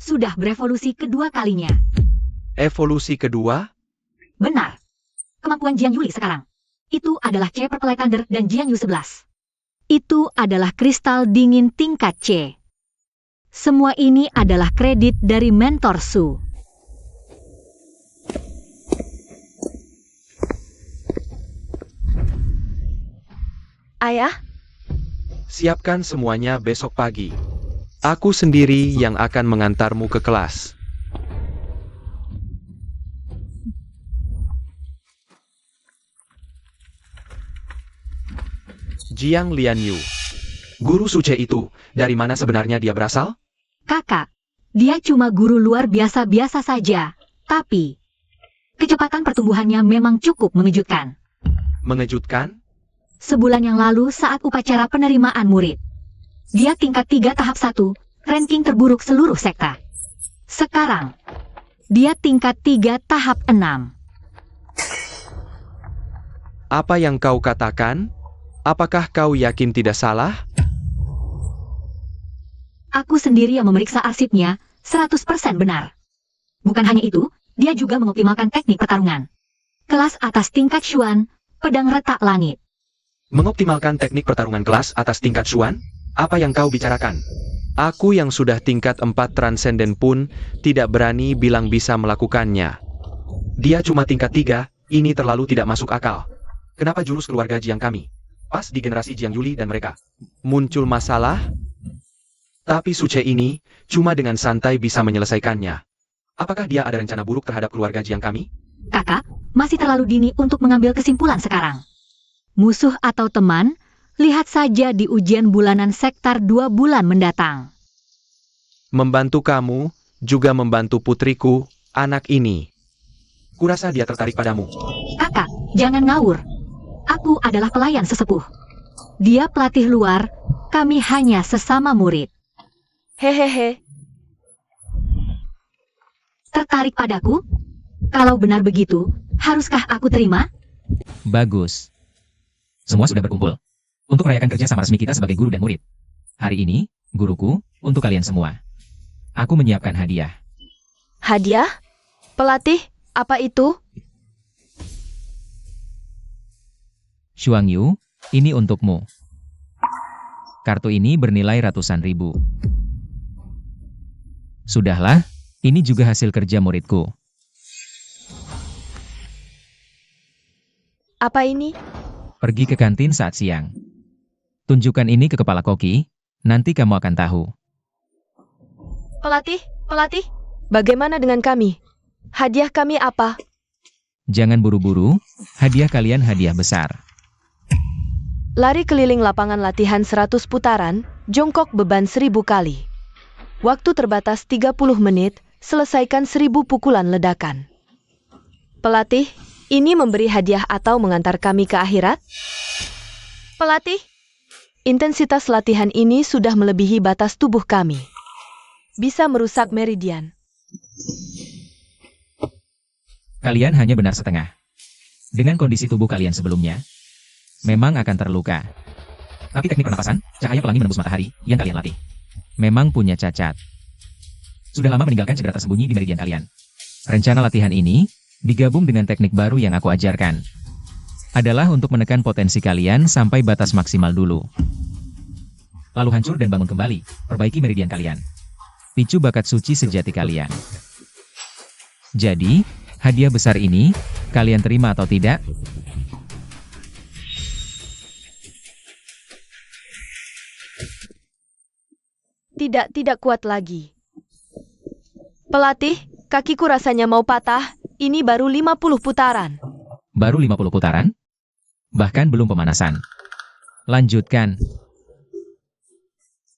Sudah berevolusi kedua kalinya. Evolusi kedua? Benar. Kemampuan Jiang Yuli sekarang. Itu adalah C Purple Thunder dan Jiang U11. Itu adalah kristal dingin tingkat C. Semua ini adalah kredit dari mentor Su. Ayah, Siapkan semuanya besok pagi. Aku sendiri yang akan mengantarmu ke kelas. Jiang Lianyu. Guru Suce itu, dari mana sebenarnya dia berasal? Kakak, dia cuma guru luar biasa-biasa saja. Tapi, kecepatan pertumbuhannya memang cukup mengejutkan. Mengejutkan? Sebulan yang lalu saat upacara penerimaan murid. Dia tingkat 3 tahap 1, ranking terburuk seluruh sekta. Sekarang, dia tingkat 3 tahap 6. Apa yang kau katakan? Apakah kau yakin tidak salah? Aku sendiri yang memeriksa arsipnya, 100% benar. Bukan hanya itu, dia juga mengoptimalkan teknik pertarungan. Kelas atas tingkat Xuan, pedang retak langit. Mengoptimalkan teknik pertarungan kelas atas tingkat Xuan? Apa yang kau bicarakan? Aku yang sudah tingkat 4 transenden pun tidak berani bilang bisa melakukannya. Dia cuma tingkat 3, ini terlalu tidak masuk akal. Kenapa jurus keluarga Jiang kami? Pas di generasi Jiang Yuli dan mereka. Muncul masalah? Tapi Suce ini, cuma dengan santai bisa menyelesaikannya. Apakah dia ada rencana buruk terhadap keluarga Jiang kami? Kakak, masih terlalu dini untuk mengambil kesimpulan sekarang. Musuh atau teman, lihat saja di ujian bulanan sektor 2 bulan mendatang. Membantu kamu, juga membantu putriku, anak ini. Kurasa dia tertarik padamu. Kakak, jangan ngawur. Aku adalah pelayan sesepuh. Dia pelatih luar, kami hanya sesama murid. hehehe. Tertarik padaku? Kalau benar begitu, haruskah aku terima? Bagus. Semua sudah berkumpul. Untuk merayakan kerja sama resmi kita sebagai guru dan murid. Hari ini, guruku, untuk kalian semua. Aku menyiapkan hadiah. Hadiah? Pelatih, apa itu? Shuang Yu, ini untukmu. Kartu ini bernilai ratusan ribu. Sudahlah, ini juga hasil kerja muridku. Apa ini? Pergi ke kantin saat siang. Tunjukkan ini ke kepala koki, nanti kamu akan tahu. Pelatih, bagaimana dengan kami? Hadiah kami apa? Jangan buru-buru, hadiah kalian hadiah besar. Lari keliling lapangan latihan 100 putaran, jongkok beban 1000 kali. Waktu terbatas 30 menit, selesaikan 1000 pukulan ledakan. Pelatih, ini memberi hadiah atau mengantar kami ke akhirat? Pelatih, intensitas latihan ini sudah melebihi batas tubuh kami. Bisa merusak meridian. Kalian hanya benar setengah. Dengan kondisi tubuh kalian sebelumnya, memang akan terluka. Tapi teknik pernapasan, cahaya pelangi menembus matahari, yang kalian latih, memang punya cacat. Sudah lama meninggalkan cedera tersembunyi di meridian kalian. Rencana latihan ini, digabung dengan teknik baru yang aku ajarkan, adalah untuk menekan potensi kalian sampai batas maksimal dulu. Lalu hancur dan bangun kembali, perbaiki meridian kalian. Picu bakat suci sejati kalian. Jadi, hadiah besar ini, kalian terima atau tidak? Tidak kuat lagi. Pelatih, kakiku rasanya mau patah, ini baru 50 putaran. Baru 50 putaran? Bahkan belum pemanasan. Lanjutkan.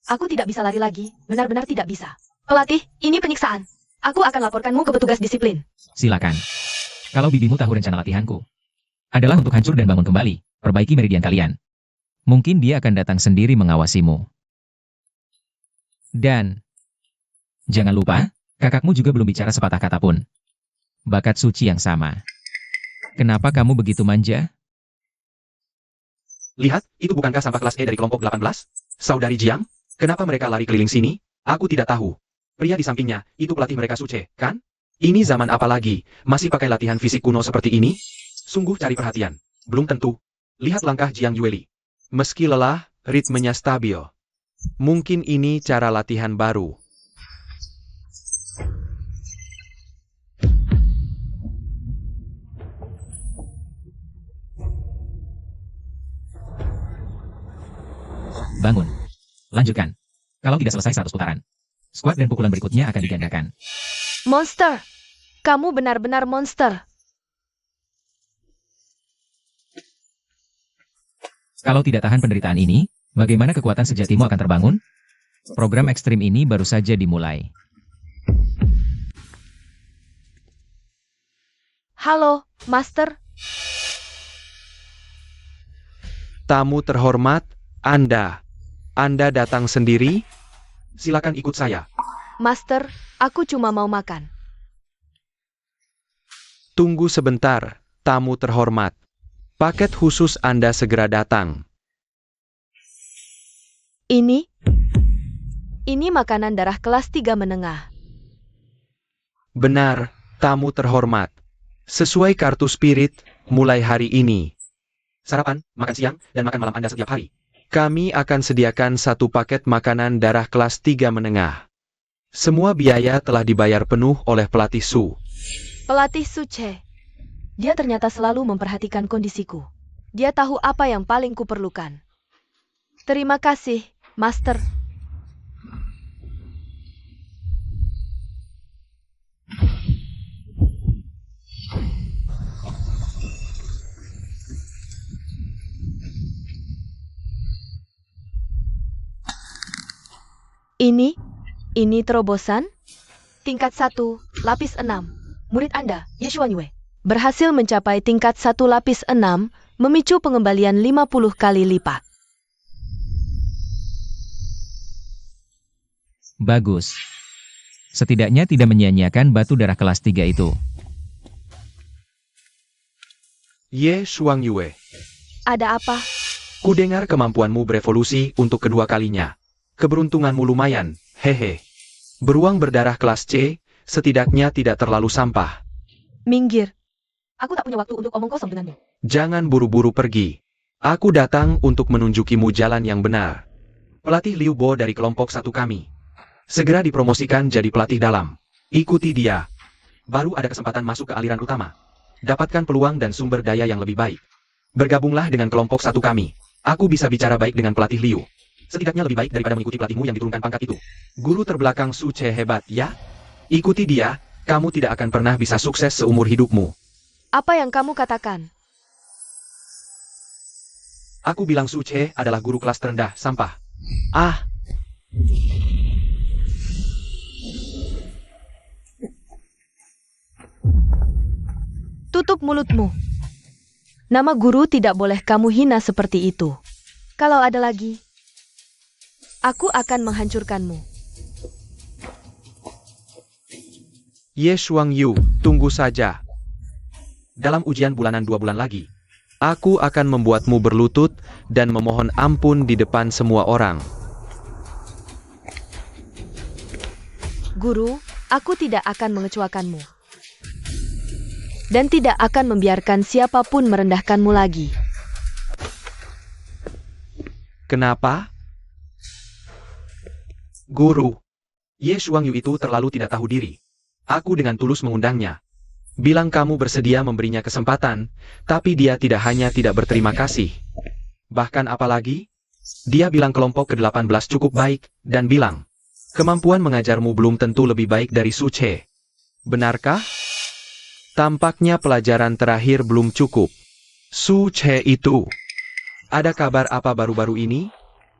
Aku tidak bisa lari lagi, benar-benar tidak bisa. Pelatih, ini penyiksaan. Aku akan laporkanmu ke petugas disiplin. Silakan. Kalau bibimu tahu rencana latihanku adalah untuk hancur dan bangun kembali, perbaiki meridian kalian, mungkin dia akan datang sendiri mengawasimu. Dan jangan lupa, kakakmu juga belum bicara sepatah kata pun. Bakat suci yang sama. Kenapa kamu begitu manja? Lihat, itu bukankah sampah kelas E dari kelompok 18? Saudari Jiang, kenapa mereka lari keliling sini? Aku tidak tahu. Pria di sampingnya, itu pelatih mereka Suce, kan? Ini zaman apa lagi? Masih pakai latihan fisik kuno seperti ini? Sungguh cari perhatian. Belum tentu. Lihat langkah Jiang Yueli. Meski lelah, ritmenya stabil. Mungkin ini cara latihan baru. Bangun. Lanjutkan. Kalau tidak selesai 100 putaran, squat dan pukulan berikutnya akan digandakan. Monster! Kamu benar-benar monster. Kalau tidak tahan penderitaan ini, bagaimana kekuatan sejatimu akan terbangun? Program ekstrim ini baru saja dimulai. Halo, Master. Tamu terhormat, Anda datang sendiri? Silakan ikut saya. Master, aku cuma mau makan. Tunggu sebentar, tamu terhormat. Paket khusus Anda segera datang. Ini makanan darah kelas 3 menengah. Benar, tamu terhormat. Sesuai kartu spirit, mulai hari ini. Sarapan, makan siang, dan makan malam Anda setiap hari. Kami akan sediakan satu paket makanan darah kelas 3 menengah. Semua biaya telah dibayar penuh oleh pelatih Su. Pelatih Suce. Dia ternyata selalu memperhatikan kondisiku. Dia tahu apa yang paling kuperlukan. Terima kasih, Master. Ini terobosan? Tingkat 1, lapis 6. Murid Anda, Yeshuan Yue, berhasil mencapai tingkat 1 lapis 6, memicu pengembalian 50 kali lipat. Bagus. Setidaknya tidak menyia-nyiakan batu darah kelas 3 itu. Ye Shuang Yue, Ada apa? kudengar kemampuanmu berevolusi untuk kedua kalinya. Keberuntunganmu lumayan, hehe. Beruang berdarah kelas C, setidaknya tidak terlalu sampah. Minggir. Aku tak punya waktu untuk omong kosong denganmu. Jangan buru-buru pergi. Aku datang untuk menunjukimu jalan yang benar. Pelatih Liu Bo dari kelompok 1 kami. Segera dipromosikan jadi pelatih dalam. Ikuti dia. Baru ada kesempatan masuk ke aliran utama. Dapatkan peluang dan sumber daya yang lebih baik. Bergabunglah dengan kelompok 1 kami. Aku bisa bicara baik dengan pelatih Liu. Setidaknya lebih baik daripada mengikuti pelatihmu yang diturunkan pangkat itu. Guru terbelakang Su Che hebat, ya? Ikuti dia, kamu tidak akan pernah bisa sukses seumur hidupmu. Apa yang kamu katakan? Aku bilang Su Che adalah guru kelas terendah, sampah. Ah! Tutup mulutmu. Nama guru tidak boleh kamu hina seperti itu. Kalau ada lagi, aku akan menghancurkanmu. Ye Shuangyu, tunggu saja. Dalam ujian bulanan 2 bulan lagi, aku akan membuatmu berlutut dan memohon ampun di depan semua orang. Guru, aku tidak akan mengecewakanmu. Dan tidak akan membiarkan siapapun merendahkanmu lagi. Kenapa? Guru, Ye Shuangyu itu terlalu tidak tahu diri. Aku dengan tulus mengundangnya. Bilang kamu bersedia memberinya kesempatan, tapi dia tidak hanya tidak berterima kasih. Bahkan apalagi, dia bilang kelompok ke-18 cukup baik, dan bilang, kemampuan mengajarmu belum tentu lebih baik dari Su Che. Benarkah? Tampaknya pelajaran terakhir belum cukup. Su Che itu. Ada kabar apa baru-baru ini?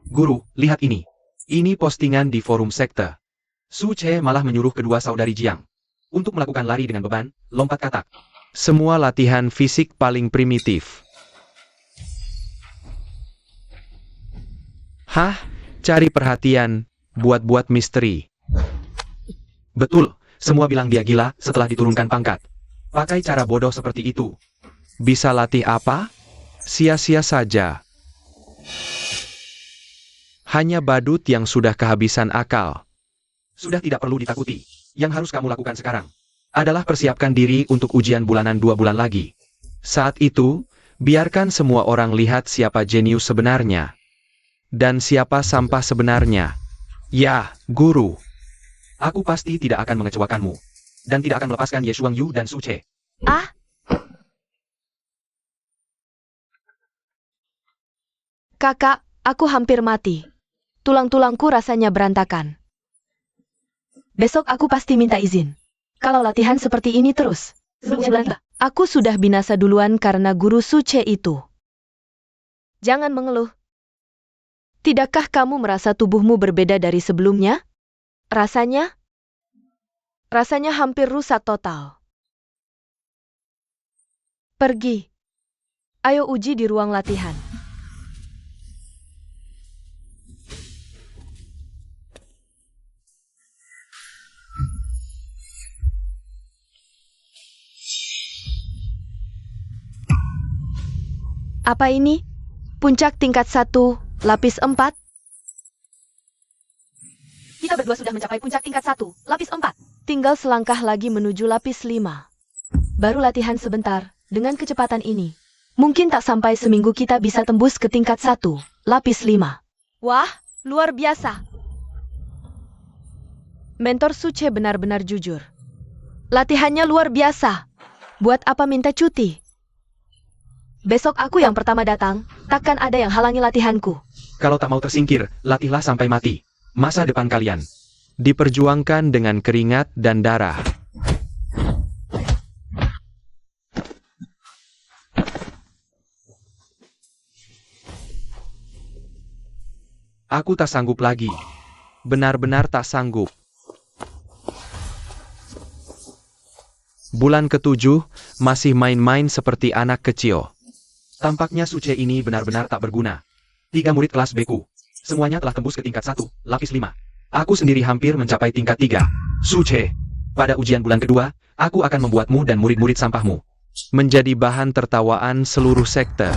Guru, lihat ini. Ini postingan di forum sekte. Su Che malah menyuruh kedua saudari Jiang untuk melakukan lari dengan beban, lompat katak. Semua latihan fisik paling primitif. Hah? Cari perhatian, buat-buat misteri. Betul, semua bilang dia gila setelah diturunkan pangkat. Pakai cara bodoh seperti itu. Bisa latih apa? Sia-sia saja. Hanya badut yang sudah kehabisan akal. Sudah tidak perlu ditakuti. Yang harus kamu lakukan sekarang adalah persiapkan diri untuk ujian bulanan 2 bulan lagi. Saat itu, biarkan semua orang lihat siapa jenius sebenarnya. Dan siapa sampah sebenarnya. Ya, guru. Aku pasti tidak akan mengecewakanmu. Dan tidak akan melepaskan Ye Shuangyu dan Su Che. Ah! Kakak, aku hampir mati. Tulang-tulangku rasanya berantakan. Besok aku pasti minta izin. Kalau latihan seperti ini terus, aku sudah binasa duluan karena guru Su Che itu. Jangan mengeluh. Tidakkah kamu merasa tubuhmu berbeda dari sebelumnya? Rasanya hampir rusak total. Pergi. Ayo uji di ruang latihan. Apa ini? Puncak tingkat 1, lapis 4? Kita berdua sudah mencapai puncak tingkat 1, lapis 4. Tinggal selangkah lagi menuju lapis 5. Baru latihan sebentar, dengan kecepatan ini. Mungkin tak sampai seminggu kita bisa tembus ke tingkat 1, lapis 5. Wah, luar biasa. Mentor Su Che benar-benar jujur. Latihannya luar biasa. Buat apa minta cuti? Besok aku yang pertama datang, takkan ada yang halangi latihanku. Kalau tak mau tersingkir, latihlah sampai mati. Masa depan kalian diperjuangkan dengan keringat dan darah. Aku tak sanggup lagi. Benar-benar tak sanggup. Bulan ke-7, masih main-main seperti anak kecil. Tampaknya Su Che ini benar-benar tak berguna. 3 murid kelas B-ku. Semuanya telah tembus ke tingkat 1, lapis 5. Aku sendiri hampir mencapai tingkat 3. Su Che, pada ujian bulan kedua, aku akan membuatmu dan murid-murid sampahmu menjadi bahan tertawaan seluruh sekte.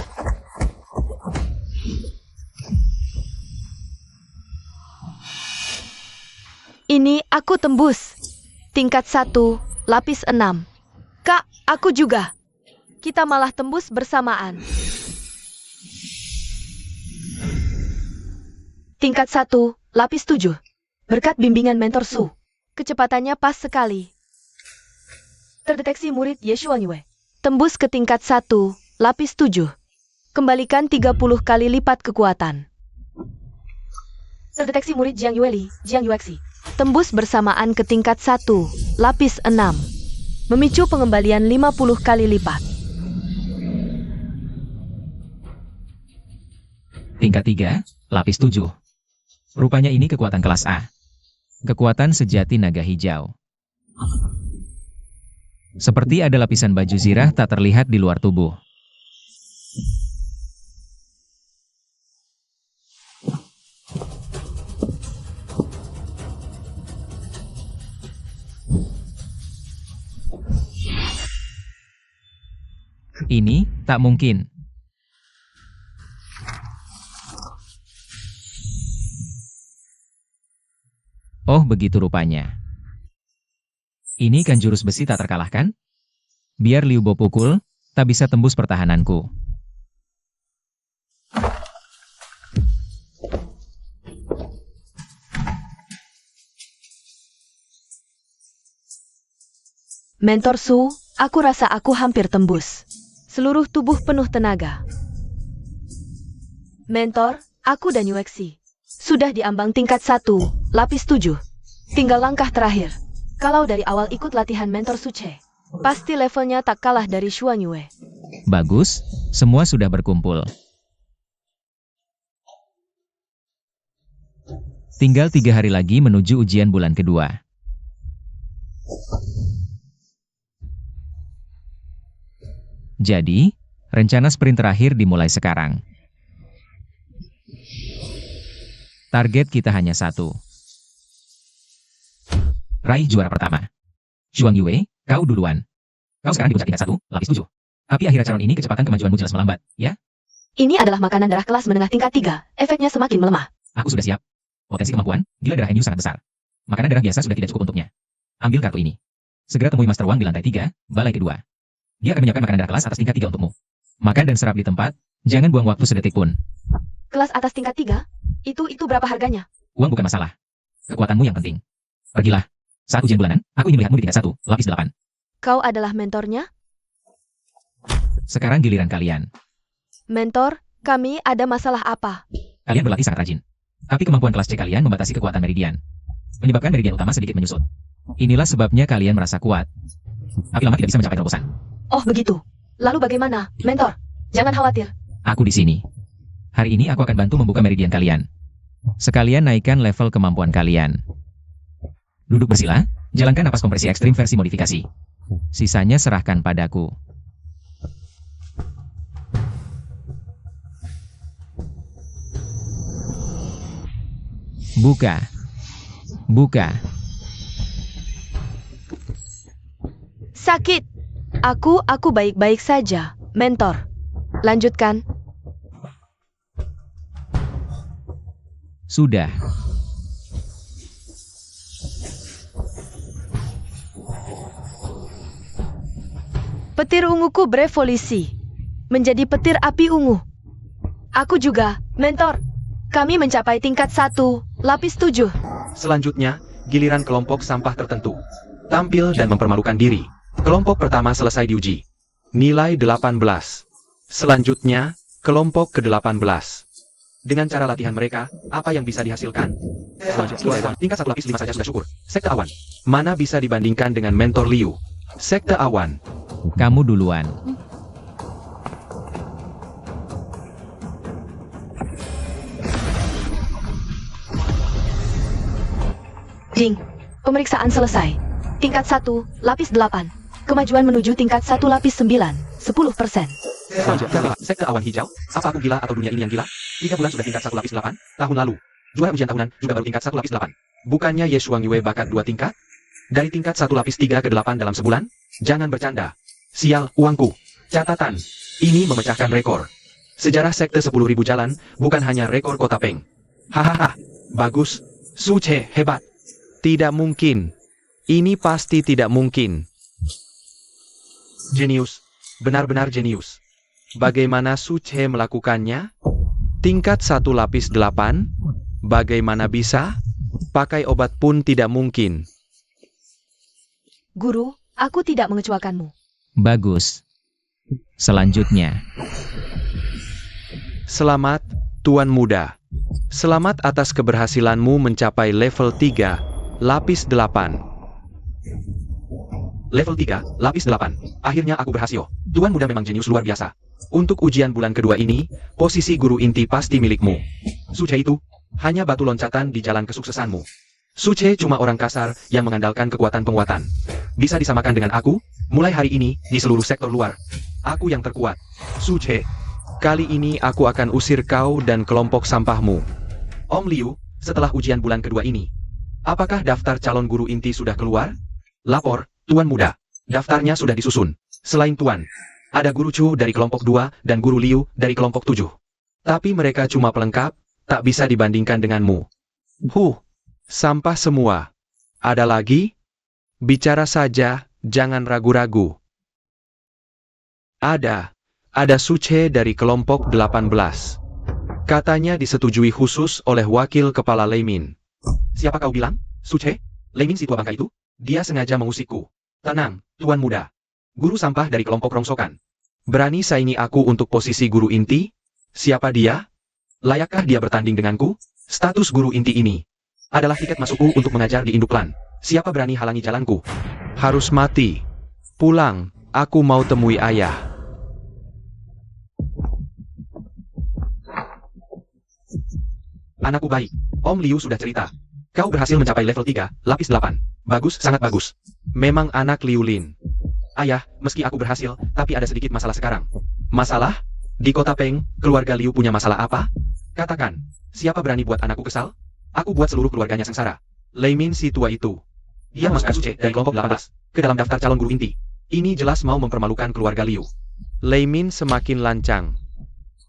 Ini aku tembus. Tingkat 1, lapis 6. Kak, aku juga. Kita malah tembus bersamaan. Tingkat 1, lapis 7. Berkat bimbingan mentor Su, kecepatannya pas sekali. Terdeteksi murid Ye Shuanyue. Tembus ke tingkat 1, lapis 7. Kembalikan 30 kali lipat kekuatan. Terdeteksi murid Jiang Yueli, Jiang Yuexi. Tembus bersamaan ke tingkat 1, lapis 6. Memicu pengembalian 50 kali lipat. Tingkat 3, lapis 7. Rupanya ini kekuatan kelas A. Kekuatan sejati naga hijau. Seperti ada lapisan baju zirah tak terlihat di luar tubuh. Ini tak mungkin. Oh, begitu rupanya. Ini kan jurus besi tak terkalahkan? Biar Liu Bo pukul, tak bisa tembus pertahananku. Mentor Su, aku rasa aku hampir tembus. Seluruh tubuh penuh tenaga. Mentor, aku dan Yuexi sudah di ambang tingkat 1, lapis 7. Tinggal langkah terakhir. Kalau dari awal ikut latihan mentor Suce, pasti levelnya tak kalah dari Shuanyue. Bagus, semua sudah berkumpul. Tinggal 3 hari lagi menuju ujian bulan kedua. Jadi, rencana sprint terakhir dimulai sekarang. Target kita hanya satu. Raih juara pertama. Zhuang Yue, kau duluan. Kau sekarang di puncak tingkat 1, lapis 7. Tapi akhir calon ini kecepatan kemajuanmu jelas melambat, ya? Ini adalah makanan darah kelas menengah tingkat 3. Efeknya semakin melemah. Aku sudah siap. Potensi kemampuan, gila darah Enyu sangat besar. Makanan darah biasa sudah tidak cukup untuknya. Ambil kartu ini. Segera temui Master Wang di lantai 3, balai kedua. Dia akan menyiapkan makanan darah kelas atas tingkat 3 untukmu. Makan dan serap di tempat, jangan buang waktu sedetik pun. Kelas atas tingkat 3? Itu berapa harganya? Uang bukan masalah. Kekuatanmu yang penting. Pergilah. Saat ujian bulanan, aku ingin melihatmu di tingkat 1, lapis 8. Kau adalah mentornya? Sekarang giliran kalian. Mentor, kami ada masalah apa? Kalian berlatih sangat rajin. Tapi kemampuan kelas C kalian membatasi kekuatan meridian. Menyebabkan meridian utama sedikit menyusut. Inilah sebabnya kalian merasa kuat. Tapi lama tidak bisa mencapai terobosan. Oh begitu. Lalu bagaimana, mentor? Jangan khawatir. Aku di sini. Hari ini aku akan bantu membuka meridian kalian. Sekalian naikkan level kemampuan kalian. Duduk bersila, jalankan napas kompresi ekstrim versi modifikasi. Sisanya serahkan padaku. Buka. Buka. Sakit. Aku baik-baik saja, mentor. Lanjutkan. Sudah. Petir unguku berevolusi menjadi petir api ungu. Aku juga, mentor. Kami mencapai tingkat 1, lapis 7. Selanjutnya, giliran kelompok sampah tertentu. Tampil dan mempermalukan diri. Kelompok pertama selesai diuji. Nilai 18. Selanjutnya, kelompok ke-18. Dengan cara latihan mereka, apa yang bisa dihasilkan? Selanjutnya, tingkat 1 lapis 5 saja sudah syukur. Sekte awan. Mana bisa dibandingkan dengan mentor Liu? Sekte awan. Kamu duluan. Ding. Pemeriksaan selesai. Tingkat 1, lapis 8. Kemajuan menuju tingkat 1 lapis 9, 10%. Selanjutnya, sekte awan hijau. Apa aku gila atau dunia ini yang gila? 3 bulan sudah tingkat 1 lapis 8, tahun lalu. Juara ujian tahunan juga baru tingkat 1 lapis 8. Bukannya Ye Shuanyue bakat 2 tingkat? Dari tingkat 1 lapis 3 ke 8 dalam sebulan? Jangan bercanda. Sial, uangku. Catatan. Ini memecahkan rekor. Sejarah sekte 10.000 jalan, bukan hanya rekor kota Peng. Hahaha. Bagus. Suce, hebat. Tidak mungkin. Ini pasti tidak mungkin. Jenius. Benar-benar jenius. Bagaimana Suce melakukannya? Tingkat 1 lapis 8? Bagaimana bisa? Pakai obat pun tidak mungkin. Guru, aku tidak mengecuakanmu. Bagus. Selanjutnya, Selamat, Tuan Muda. Selamat atas keberhasilanmu mencapai level 3, lapis 8. Level 3, lapis 8. Akhirnya aku berhasil. Tuan Muda memang jenius luar biasa. Untuk ujian bulan kedua ini, posisi guru inti pasti milikmu. Suce itu hanya batu loncatan di jalan kesuksesanmu. Suce cuma orang kasar yang mengandalkan kekuatan penguatan. Bisa disamakan dengan aku, mulai hari ini, di seluruh sektor luar. Aku yang terkuat. Suce, kali ini aku akan usir kau dan kelompok sampahmu. Om Liu, setelah ujian bulan kedua ini, apakah daftar calon guru inti sudah keluar? Lapor, Tuan Muda. Daftarnya sudah disusun. Selain Tuan, ada guru Chu dari kelompok 2 dan guru Liu dari kelompok 7. Tapi mereka cuma pelengkap, tak bisa dibandingkan denganmu. Sampah semua. Ada lagi? Bicara saja, jangan ragu-ragu. Ada Suce dari kelompok 18. Katanya disetujui khusus oleh wakil kepala Leimin. Siapa kau bilang? Suce? Leimin si tua bangka itu? Dia sengaja mengusikku. Tenang, Tuan Muda. Guru sampah dari kelompok rongsokan. Berani saingi aku untuk posisi guru inti? Siapa dia? Layakkah dia bertanding denganku? Status guru inti ini adalah tiket masukku untuk mengajar di Induklan. Siapa berani halangi jalanku? Harus mati. Pulang, aku mau temui ayah. Anakku baik. Om Liu sudah cerita. Kau berhasil mencapai level 3, lapis 8. Bagus, sangat bagus. Memang anak Liu Lin. Ayah, meski aku berhasil, tapi ada sedikit masalah sekarang. Masalah? Di kota Peng, keluarga Liu punya masalah apa? Katakan, siapa berani buat anakku kesal? Aku buat seluruh keluarganya sengsara. Leimin si tua itu. Dia masukkan Suce dari kelompok 18 ke dalam daftar calon guru inti. Ini jelas mau mempermalukan keluarga Liu. Leimin semakin lancang.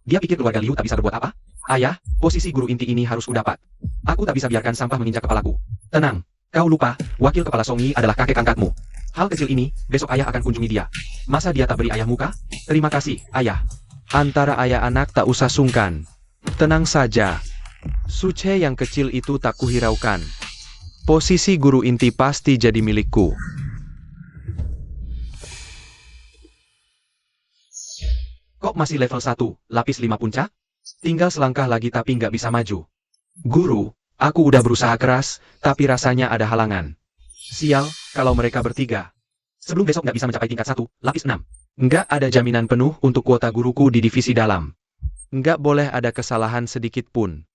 Dia pikir keluarga Liu tak bisa berbuat apa? Ayah, posisi guru inti ini harus kudapat. Aku tak bisa biarkan sampah menginjak kepalaku. Tenang, kau lupa, wakil kepala Songi adalah kakek angkatmu. Hal kecil ini, besok ayah akan kunjungi dia. Masa dia tak beri ayah muka? Terima kasih, ayah. Antara ayah anak tak usah sungkan. Tenang saja. Suce yang kecil itu tak kuhiraukan. Posisi guru inti pasti jadi milikku. Kok masih level 1, lapis 5 puncak? Tinggal selangkah lagi tapi nggak bisa maju. Guru, aku udah berusaha keras, tapi rasanya ada halangan. Sial, kalau mereka bertiga. Sebelum besok nggak bisa mencapai tingkat 1, lapis 6. Nggak ada jaminan penuh untuk kuota guruku di divisi dalam. Nggak boleh ada kesalahan sedikit pun.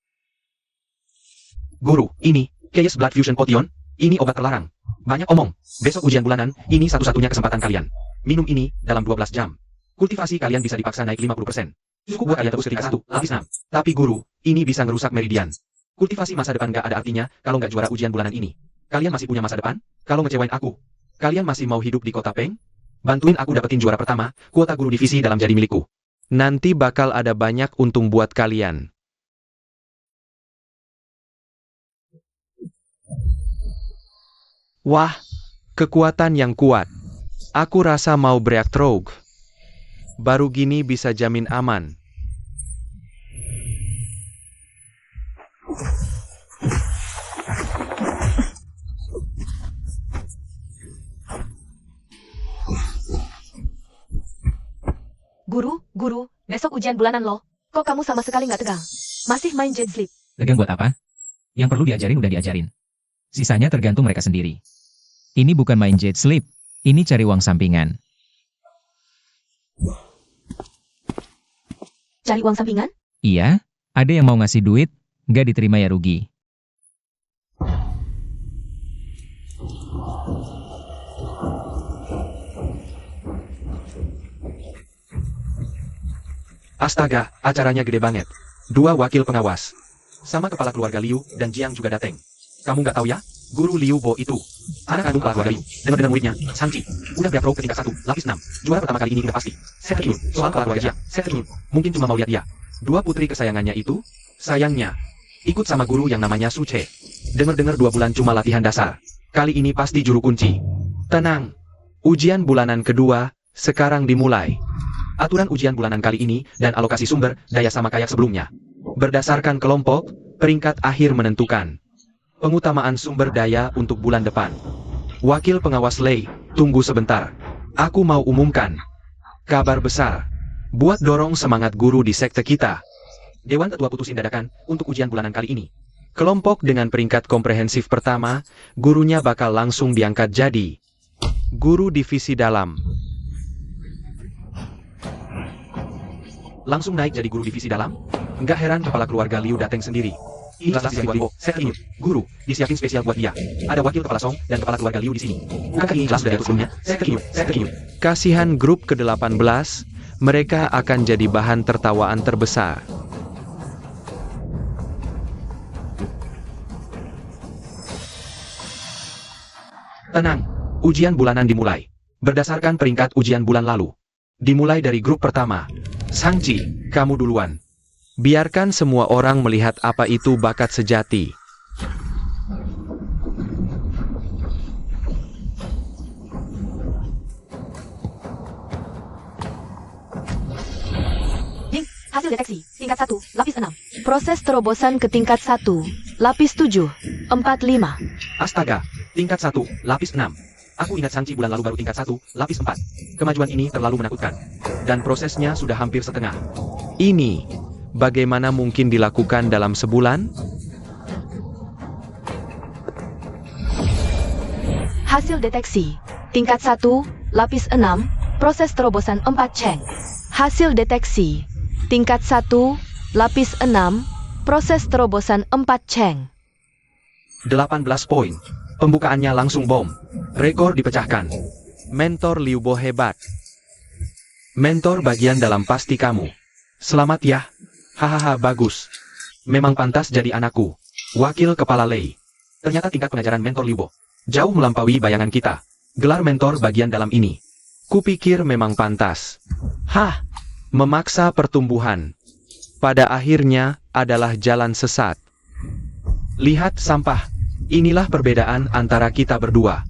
Guru, ini, Chaos Blood Fusion Potion, ini obat terlarang. Banyak omong, besok ujian bulanan, ini satu-satunya kesempatan kalian. Minum ini, dalam 12 jam. Kultivasi kalian bisa dipaksa naik 50%. Cukup buat kalian terus ke tingkat 1, lapis 6. Tapi guru, ini bisa ngerusak meridian. Kultivasi masa depan nggak ada artinya, kalau nggak juara ujian bulanan ini. Kalian masih punya masa depan? Kalau ngecewain aku, kalian masih mau hidup di kota Peng? Bantuin aku dapetin juara pertama, kuota guru divisi dalam jadi milikku. Nanti bakal ada banyak untung buat kalian. Wah, kekuatan yang kuat. Aku rasa mau bereact rogue. Baru gini bisa jamin aman. Guru, besok ujian bulanan loh. Kok kamu sama sekali nggak tegang? Masih main jet sleep. tegang buat apa? Yang perlu diajarin udah diajarin. Sisanya tergantung mereka sendiri. Ini bukan main jet sleep. Ini cari uang sampingan. Cari uang sampingan? Iya, ada yang mau ngasih duit, nggak diterima ya rugi. Astaga, acaranya gede banget. 2 wakil pengawas. Sama kepala keluarga Liu dan Jiang juga dateng. Kamu nggak tahu ya? Guru Liu Bo itu. Anak kandung kepala keluarga Liu. Dengar-dengar muridnya, Shang-Chi. Udah bereact rogue ke tingkat 1, lapis 6. Juara pertama kali ini udah pasti. Set terjun. Soal kepala keluarga Jiang, set terjun. Mungkin cuma mau lihat dia. 2 putri kesayangannya itu, sayangnya, ikut sama guru yang namanya Suce. Dengar-dengar 2 bulan cuma latihan dasar. Kali ini pasti juru kunci. Tenang. Ujian bulanan kedua, sekarang dimulai. Aturan ujian bulanan kali ini dan alokasi sumber daya sama kayak sebelumnya. Berdasarkan kelompok, Peringkat akhir menentukan. Pengutamaan sumber daya untuk bulan depan. Wakil pengawas Lei, tunggu sebentar. Aku mau umumkan. Kabar besar. Buat dorong semangat guru di sekte kita. Dewan Tetua putusin dadakan untuk ujian bulanan kali ini. Kelompok dengan peringkat komprehensif pertama, gurunya bakal langsung diangkat jadi guru divisi dalam. Langsung naik jadi guru divisi dalam? Nggak heran kepala keluarga Liu dateng sendiri. Inilah spesial buat Liu, sekte ini. Guru, disiapin spesial buat dia. Ada wakil kepala Song dan kepala keluarga Liu di sini. Bukankah ini kelas sudah diatur sebelumnya? Sekte ini. Kasihan grup ke-18, mereka akan jadi bahan tertawaan terbesar. Tenang, ujian bulanan dimulai. Berdasarkan peringkat ujian bulan lalu. Dimulai dari grup pertama. Sangci, kamu duluan. Biarkan semua orang melihat apa itu bakat sejati. Ding, hasil deteksi, tingkat 1, lapis 6. Proses terobosan ke tingkat 1, lapis 7, 45. Astaga, tingkat 1, lapis 6. Aku ingat Sangci bulan lalu baru tingkat 1, lapis 4. Kemajuan ini terlalu menakutkan. Dan prosesnya sudah hampir setengah. Ini, bagaimana mungkin dilakukan dalam sebulan? Hasil deteksi, tingkat 1, lapis 6, proses terobosan 4 Cheng. Hasil deteksi, tingkat 1, lapis 6, proses terobosan 4 Cheng. 18 poin. Pembukaannya langsung bom. Rekor dipecahkan. Mentor Liu Bo hebat. Mentor bagian dalam pasti kamu. Selamat ya. Hahaha bagus. Memang pantas jadi anakku. Wakil Kepala Lei. Ternyata tingkat pengajaran Mentor Liu Bo jauh melampaui bayangan kita. Gelar mentor bagian dalam ini. Kupikir memang pantas. Hah. Memaksa pertumbuhan. Pada akhirnya adalah jalan sesat. Lihat sampah. Inilah perbedaan antara kita berdua.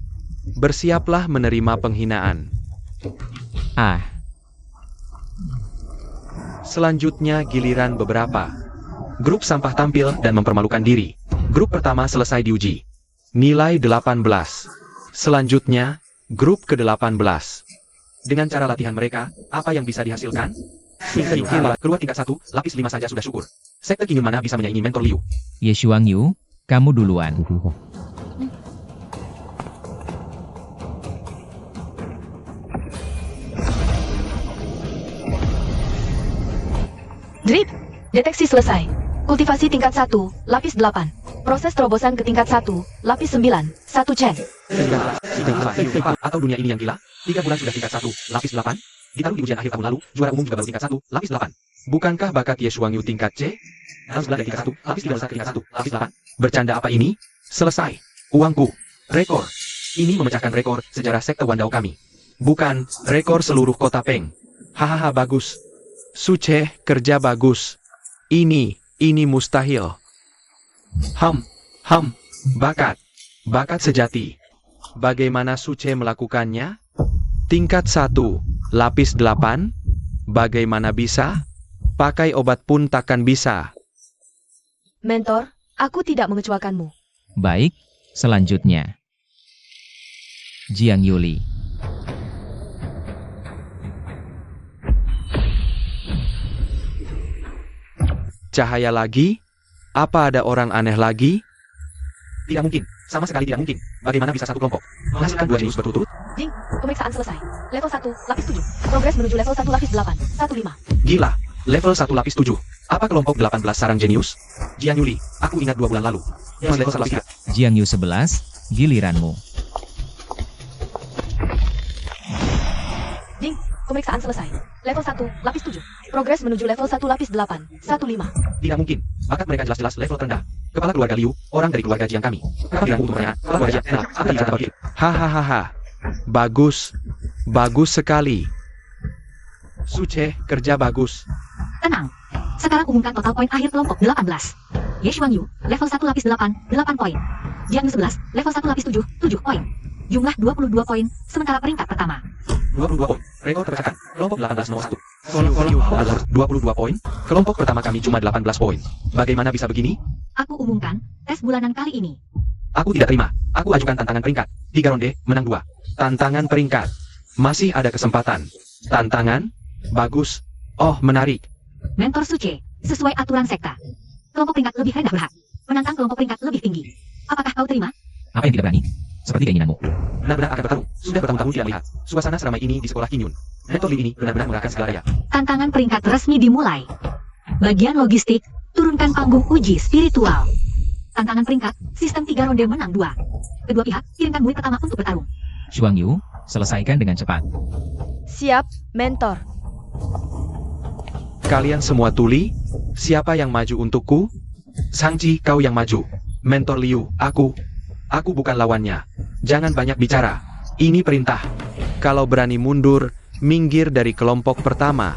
Bersiaplah menerima penghinaan. Selanjutnya giliran beberapa. Grup sampah tampil dan mempermalukan diri. Grup pertama selesai diuji. Nilai 18. Selanjutnya, grup ke-18. Dengan cara latihan mereka, apa yang bisa dihasilkan? Keluar tingkat 1, lapis 5 saja sudah syukur. Sekte Qingyun mana bisa menyaingi Mentor Liu? Ye Shuangyu, kamu duluan. Drip, deteksi selesai. Kultivasi tingkat 1, lapis 8. Proses terobosan ke tingkat 1, lapis 9, 1 Cheng. Atau dunia ini yang gila? 3 bulan sudah tingkat 1, lapis 8? Ditaruh di ujian akhir tahun lalu, juara umum juga baru tingkat 1, lapis 8. Bukankah bakat Ye Shuangyu tingkat C? Dalam sebelah dari tingkat 1, lapis 3 ke tingkat 1, lapis 8. Bercanda apa ini? Selesai. Uangku. Rekor. Ini memecahkan rekor sejarah sekte Wandao kami. Bukan, rekor seluruh kota Peng. Hahaha bagus. Suce, kerja bagus. Ini mustahil. Bakat. Bakat sejati. Bagaimana Suce melakukannya? Tingkat 1, lapis 8. Bagaimana bisa? Pakai obat pun takkan bisa. Mentor, aku tidak mengecuakanmu. Baik, selanjutnya. Jiang Yuli. Cahaya lagi? Apa ada orang aneh lagi? Tidak mungkin. Sama sekali tidak mungkin. Bagaimana bisa satu kelompok menghasilkan 2 jenius berturut-turut? Ding, pemeriksaan selesai. Level 1, lapis 7. Progres menuju level 1, lapis 8, 15. Gila. Level 1 lapis 7. Apa kelompok 18 sarang jenius? Jiang Yuli, aku ingat 2 bulan lalu. Yang level 1 lapis 3. Jiang Yu 11, giliranmu. Ding, pemeriksaan selesai. Level 1, lapis 7. Progres menuju level 1, lapis 8, 15. Tidak mungkin. Bakat mereka jelas-jelas level terendah. Kepala keluarga Liu, orang dari keluarga Jiang kami. Kenapa tidak untuk pertanyaan? Kepala keluarga Jiang, apa yang bisa bagi? Hahaha. Bagus. Bagus sekali. Suce, kerja bagus. Tenang. Sekarang umumkan total poin akhir kelompok 18. Ye Shuangyu, level 1 lapis 8, 8 poin. Jiang Yu 11, level 1 lapis 7, 7 poin. Jumlah 22 poin, sementara peringkat pertama. 22 poin. Rekor terpecahkan. Kelompok 18 nomor 1. Kalau 22 poin, kelompok pertama kami cuma 18 poin. Bagaimana bisa begini? Aku umumkan tes bulanan kali ini. Aku tidak terima. Aku ajukan tantangan peringkat. 3 ronde, menang 2. Tantangan peringkat. Masih ada kesempatan. Tantangan? Bagus. Oh, menarik. Mentor Suce, sesuai aturan sekta. Kelompok peringkat lebih rendah berhak menantang kelompok peringkat lebih tinggi. Apakah kau terima? Apa yang tidak berani? Seperti keinginanmu. Benar-benar akan bertarung. Sudah bertahun-tahun tidak melihat suasana seramai ini di sekolah Kinyun. Mentor Liu ini benar-benar mengerahkan segala daya. Tantangan peringkat resmi dimulai. Bagian logistik, turunkan panggung uji spiritual. Tantangan peringkat, sistem 3 ronde menang 2. Kedua pihak, kirimkan murid pertama untuk bertarung. Shuang Yu, selesaikan dengan cepat. Siap, mentor. Kalian semua tuli? Siapa yang maju untukku? Shang-Chi, kau yang maju. Mentor Liu, aku bukan lawannya. Jangan banyak bicara. Ini perintah. Kalau berani mundur, minggir dari kelompok pertama.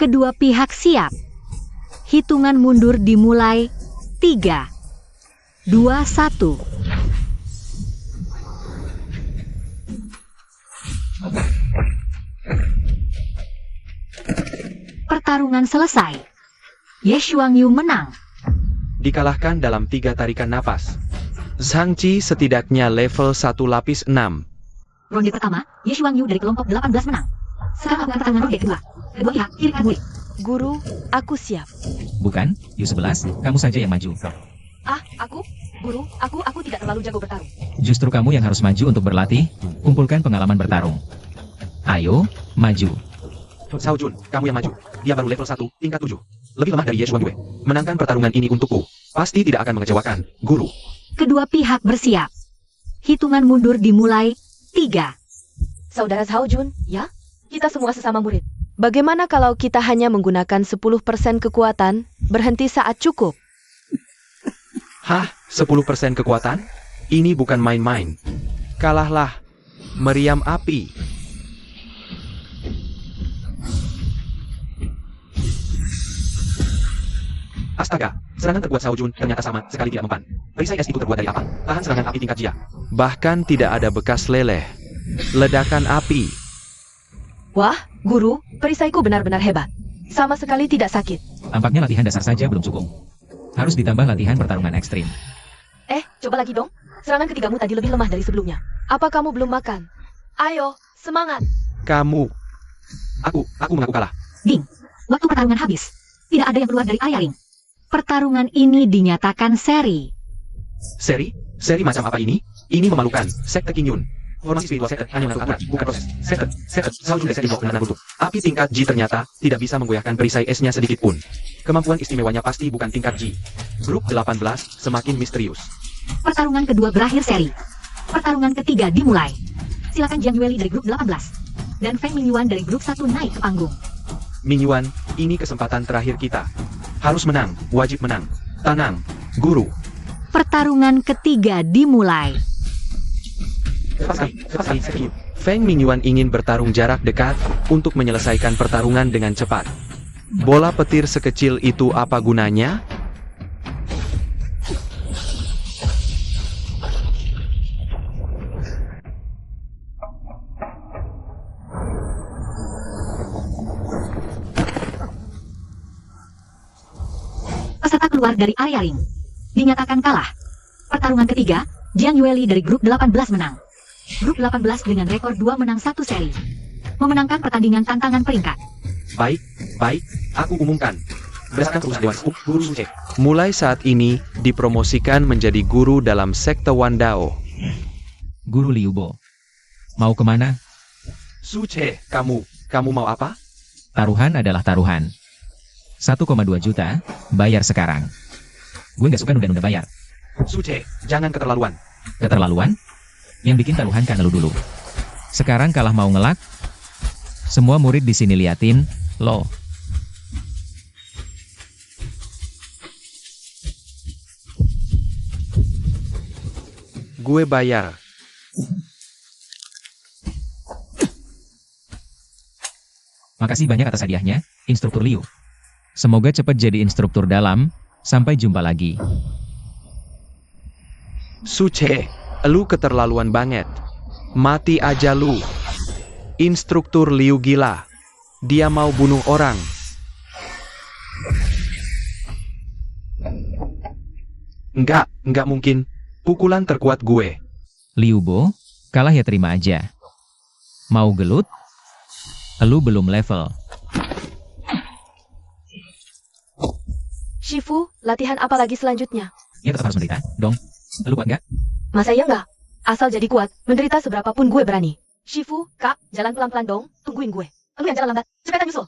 Kedua pihak siap. Hitungan mundur dimulai. 3, 2, 1. Pertarungan selesai. Ye Shuangyu menang. Dikalahkan dalam 3 tarikan napas. Shang-Chi setidaknya level 1 lapis 6. Ronde pertama, Ye Shuangyu dari kelompok 18 menang. Sekarang lakukan pertarungan ronde kedua. Kedua pihak, kirimkan murid. Guru, aku siap. Bukan, U11, kamu saja yang maju. Aku? Guru, aku tidak terlalu jago bertarung. Justru kamu yang harus maju untuk berlatih, kumpulkan pengalaman bertarung. Ayo, maju. Xiao Jun, kamu yang maju. Dia baru level 1, tingkat 7. Lebih lemah dari Ye Shuangyu. Menangkan pertarungan ini untukku. Pasti tidak akan mengecewakan, guru. Kedua pihak bersiap. Hitungan mundur dimulai. 3. Saudara Xiao Jun, ya? Kita semua sesama murid. Bagaimana kalau kita hanya menggunakan 10% kekuatan, berhenti saat cukup? Hah, 10% kekuatan? Ini bukan main-main. Kalahlah. Meriam api. Astaga, serangan terkuat Xiao Jun ternyata sama sekali tidak mempan. Perisai es itu terbuat dari apa? Tahan serangan api tingkat Jia. Bahkan tidak ada bekas leleh. Ledakan api. Wah, guru, perisaiku benar-benar hebat. Sama sekali tidak sakit. Tampaknya latihan dasar saja belum cukup. Harus ditambah latihan pertarungan ekstrim. Coba lagi dong. Serangan ketigamu tadi lebih lemah dari sebelumnya. Apa kamu belum makan? Ayo, semangat. Kamu. Aku mengaku kalah. Ding, waktu pertarungan habis. Tidak ada yang keluar dari area ring. Pertarungan ini dinyatakan seri. Seri? Seri macam apa ini? Ini memalukan. Sekte Kinyun. Formasi spiritual sekte hanya mengatur aturan, bukan proses. Sekte Xiao Jun dari benar-benar buntu. Api tingkat G ternyata tidak bisa menggoyahkan perisai esnya sedikit pun. Kemampuan istimewanya pasti bukan tingkat G. Grup 18 semakin misterius. Pertarungan kedua berakhir seri. Pertarungan ketiga dimulai. Silakan Jiang Yueli dari grup 18 dan Feng Mingyuan dari grup 1 naik ke panggung. Mingyuan, ini kesempatan terakhir kita. Harus menang, wajib menang. Tenang, guru. Pertarungan ketiga dimulai. Feng Mingyuan ingin bertarung jarak dekat untuk menyelesaikan pertarungan dengan cepat. Bola petir sekecil itu apa gunanya? Peserta keluar dari area ring. Dinyatakan kalah. Pertarungan ketiga, Jiang Yueli dari grup 18 menang. Grup 18 dengan rekor 2 menang 1 seri. Memenangkan pertandingan tantangan peringkat. Baik, aku umumkan. Berdasarkan keputusan Dewan Sepuh, Guru Suce mulai saat ini dipromosikan menjadi guru dalam sekte Wandao. Guru Liu Bo. Mau kemana? Suce, kamu mau apa? Taruhan adalah taruhan. 1,2 juta, bayar sekarang. Gue nggak suka nunda-nunda bayar. Suce, jangan keterlaluan. Keterlaluan? Yang bikin taruhan kan lu dulu. Sekarang kalah mau ngelak? Semua murid di sini liatin, lo. Gue bayar. Makasih banyak atas hadiahnya, Instruktur Liu. Semoga cepat jadi instruktur dalam. Sampai jumpa lagi. Suce, lu keterlaluan banget. Mati aja lu. Instruktur Liu gila. Dia mau bunuh orang. Enggak mungkin. Pukulan terkuat gue. Liu Bo, kalah ya terima aja. Mau gelut? Elu belum level. Shifu, latihan apa lagi selanjutnya? Ya tetap harus menderita, dong. Elu kuat nggak? Masa iya nggak? Asal jadi kuat, menderita seberapapun gue berani. Shifu, Kak, jalan pelan-pelan dong, tungguin gue. Lu yang jalan lambat, cepetan nyusul.